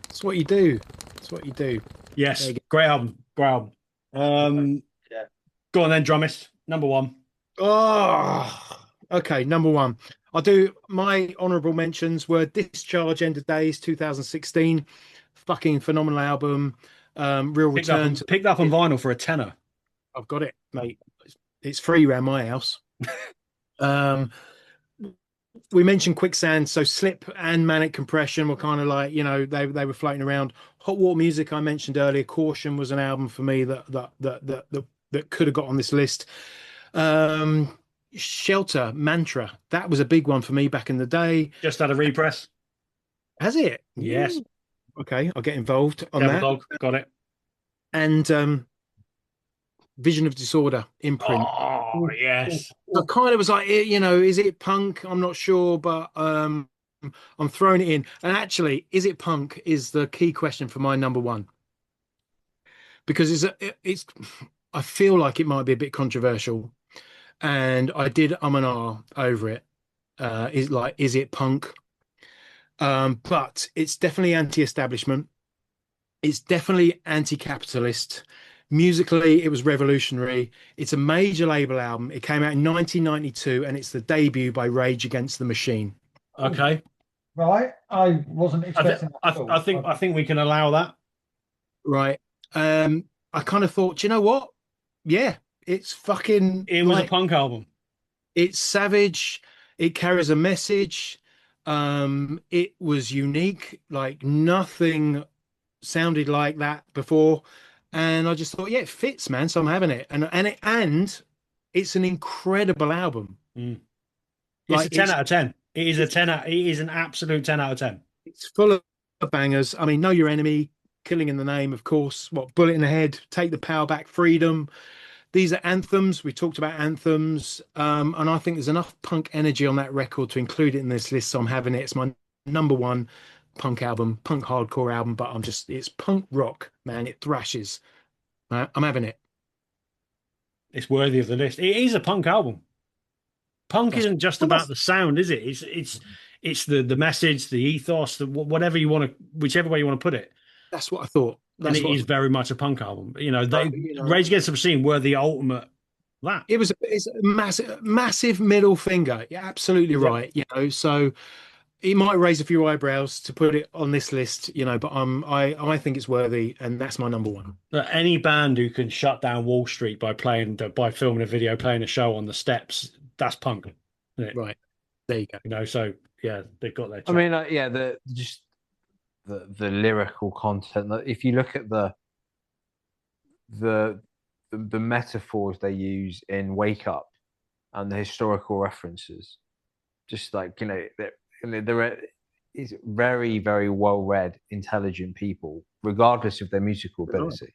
It's what you do. It's what you do. Yes, There you great album. Great album. Yeah. Go on then, drummist. Number one. Oh, okay. Number one. I'll do my honourable mentions were Discharge End of Days 2016. Fucking phenomenal album. Real return to Picked up on vinyl for a tenner. I've got it, mate. It's free around my house. Um, we mentioned Quicksand, so Slip and Manic Compression were kind of like, they were floating around. Hot Water Music I mentioned earlier. Caution was an album for me that could have got on this list. Shelter, Mantra, that was a big one for me back in the day. Just had a repress. Has it? Yes. Ooh. Okay, I'll get involved on Devil that. Dog. Got it. And Vision of Disorder, Imprint. Oh, yes. I kind of was like, is it punk? I'm not sure, but I'm throwing it in. And actually, is it punk is the key question for my number one. Because I feel like it might be a bit controversial. And I did and ah over it. Is it punk? But it's definitely anti-establishment. It's definitely anti-capitalist. Musically, it was revolutionary. It's a major label album. It came out in 1992, and it's the debut by Rage Against the Machine. Okay. Right. I wasn't expecting that at all. I think we can allow that. Right. I kind of thought, you know what? Yeah, it's fucking It was a punk album. It's savage. It carries a message. It was unique. Like nothing sounded like that before. And I just thought, yeah, it fits, man. So I'm having it. And it's an incredible album. Mm. Like it's a 10 out of 10. It is a 10 out. It is an absolute 10 out of 10. It's full of bangers. I mean, Know Your Enemy, Killing in the Name, of course. What, Bullet in the Head, Take the Power Back, Freedom. These are anthems. We talked about anthems. And I think there's enough punk energy on that record to include it in this list. So I'm having it. It's my number one punk album, punk hardcore album, but it's punk rock, man. It thrashes. I'm having it. It's worthy of the list. It is a punk album. Punk isn't just about the sound, is it? It's the message, the ethos, whatever you want to, whichever way you want to put it. That's what I thought. And it is very much a punk album. Rage Against the Machine were the ultimate that. It's a massive middle finger. You're absolutely right. So it might raise a few eyebrows to put it on this list, but I think it's worthy, and that's my number one. Any band who can shut down Wall Street by filming a video, playing a show on the steps, that's punk, isn't it? Right. There you go. So yeah, they've got their. I mean, the lyrical content. If you look at the metaphors they use in Wake Up and the historical references, just like they're is very, very well read, intelligent people, regardless of their musical ability.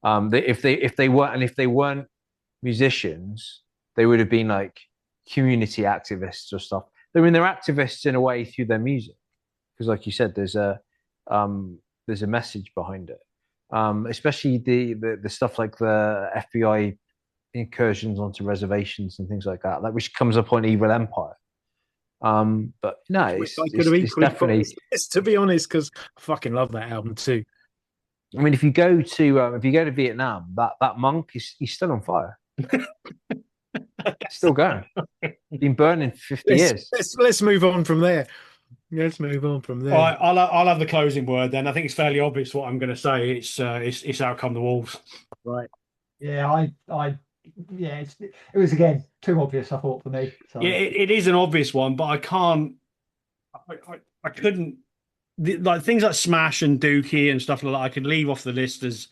If they weren't musicians, they would have been like community activists or stuff. I mean, they're activists in a way through their music, because, like you said, there's a message behind it. Especially the stuff like the FBI incursions onto reservations and things like that, which comes up on Evil Empire. But no, it's definitely, to be honest, because I fucking love that album too. I mean, if you go to Vietnam, that monk he's still on fire, still going, been burning 50 years. Let's move on from there. Let's move on from there. All right, I'll have the closing word then. I think it's fairly obvious what I'm going to say. It's Out Come the Wolves. Right. Yeah, it was again too obvious, I thought, for me. So. Yeah, it is an obvious one, but I couldn't. Like things like Smash and Dookie and stuff like that, I could leave off the list as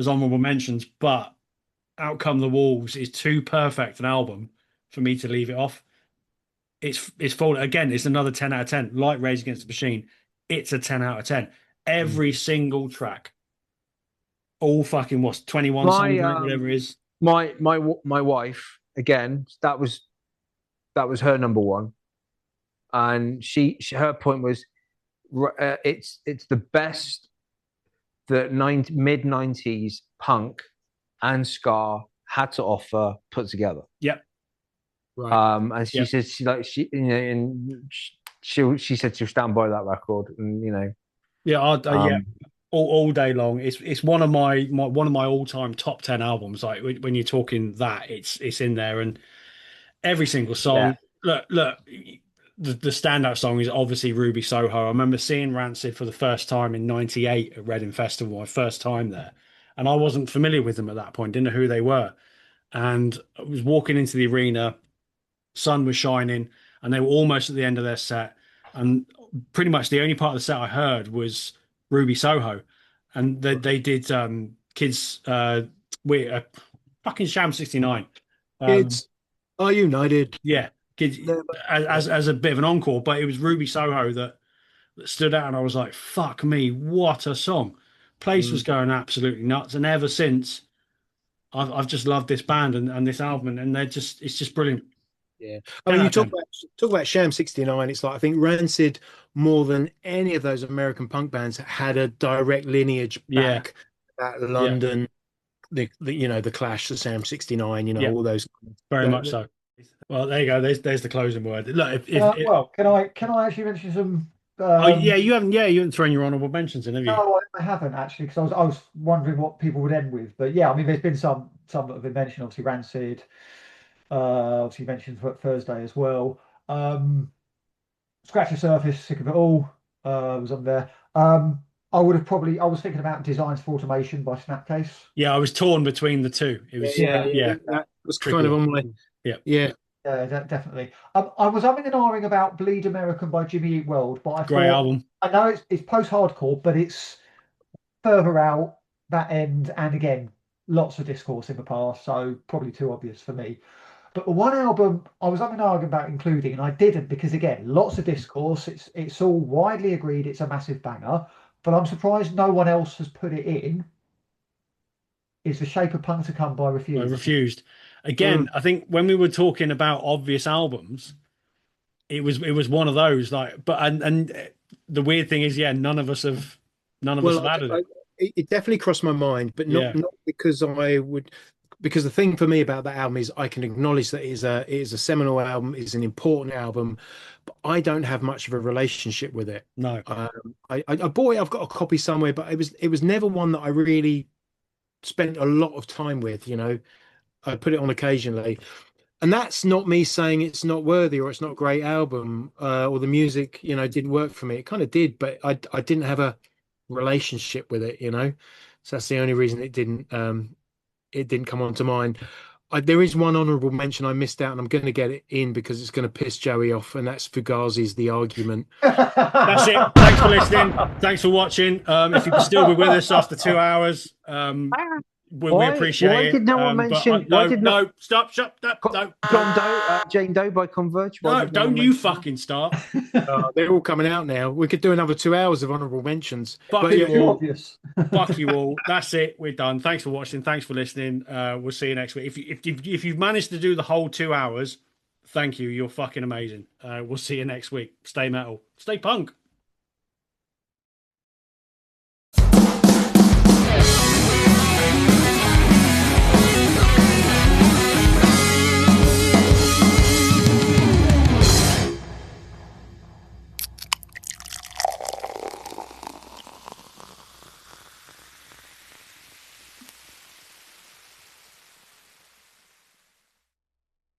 honorable mentions, but Out Come the Wolves is too perfect an album for me to leave it off. It's full again. It's another 10 out of 10. Like Rage Against the Machine, it's a 10 out of 10. Every single track all fucking what's 21 My songs, on it, whatever it is. my wife again. That was her number one, and her point was it's the best that mid 90s punk and ska had to offer put together. Yep. Right. And she Yep. said she said she'll stand by that record, and Yeah, yeah, um, all day long. It's one of my all-time top 10 albums. Like when you're talking that, it's in there, and every single yeah, song. Look, the standout song is obviously Ruby Soho. I remember seeing Rancid for the first time in '98 at Reading Festival, my first time there, and I wasn't familiar with them at that point, didn't know who they were, and I was walking into the arena, sun was shining, and they were almost at the end of their set, and pretty much the only part of the set I heard was Ruby Soho, and they did kids we fucking Sham 69. Kids are united. Yeah, kids Never. as a bit of an encore, but it was Ruby Soho that stood out, and I was like, "Fuck me, what a song!" Place was Mm, going absolutely nuts, and ever since, I've just loved this band and this album, and it's just brilliant. yeah. I 10 mean, out you of 10. talk about Sham 69. It's like I think Rancid, more than any of those American punk bands, had a direct lineage Yeah, back at yeah, London, the Clash, the Sham 69, yeah, all those. very much The, so. Well, there you go. There's the closing word. Look, if Well, can I actually mention some? oh yeah, you haven't thrown your honourable mentions in, have you? No, I haven't actually, because I was wondering what people would end with. But yeah, I mean, there's been some that have been mentioned. Obviously, Rancid. Obviously, you mentioned Thursday as well. Scratch the Surface, Sick of It All was on there. I was thinking about Designs for Automation by Snapcase. Yeah, I was torn between the two. It was yeah, yeah, that was kind tricky of one. on my Yeah, yeah. Yeah, definitely. I was umming and ahhing about Bleed American by Jimmy Eat World, but I great thought, album. I know it's post-hardcore, but it's further out that end, and again, lots of discourse in the past, so probably too obvious for me. But the one album I was umming and ahhing about including, and I didn't because again, lots of discourse. It's all widely agreed it's a massive banger, but I'm surprised no one else has put it in. Is The Shape of Punk to Come by I Refused. refused. Mm. Again, I think when we were talking about obvious albums, it was one of those like, but and the weird thing is, yeah, none of us have Well, added it. it definitely crossed my mind, but Yeah, not because I would. Because the thing for me about that album is I can acknowledge that it is a seminal album, it's an important album, but I don't have much of a relationship with it. no, I bought it. I've got a copy somewhere, but it was never one that I really spent a lot of time with. I put it on occasionally, and that's not me saying it's not worthy or it's not a great album, or the music, didn't work for me. It kind of did, but I didn't have a relationship with it. So that's the only reason it didn't come onto mind. There is one honourable mention I missed out, and I'm going to get it in because it's going to piss Joey off, and that's Fugazi's The Argument. that's it. Thanks for listening. Thanks for watching. If you can still be with us after 2 hours, we appreciate why it. did no one But mention? Why no, did no, stop, shut up, no, John Doe, Jane Doe by Converge? Why no, did no one don't you mention that? fucking start. They're all coming out now. We could do another 2 hours of honourable mentions. Fuck But you yeah, all. Obvious. Fuck you all. That's it. We're done. Thanks for watching. Thanks for listening. We'll see you next week. If you've managed to do the whole 2 hours, thank you. You're fucking amazing. We'll see you next week. Stay metal. Stay punk.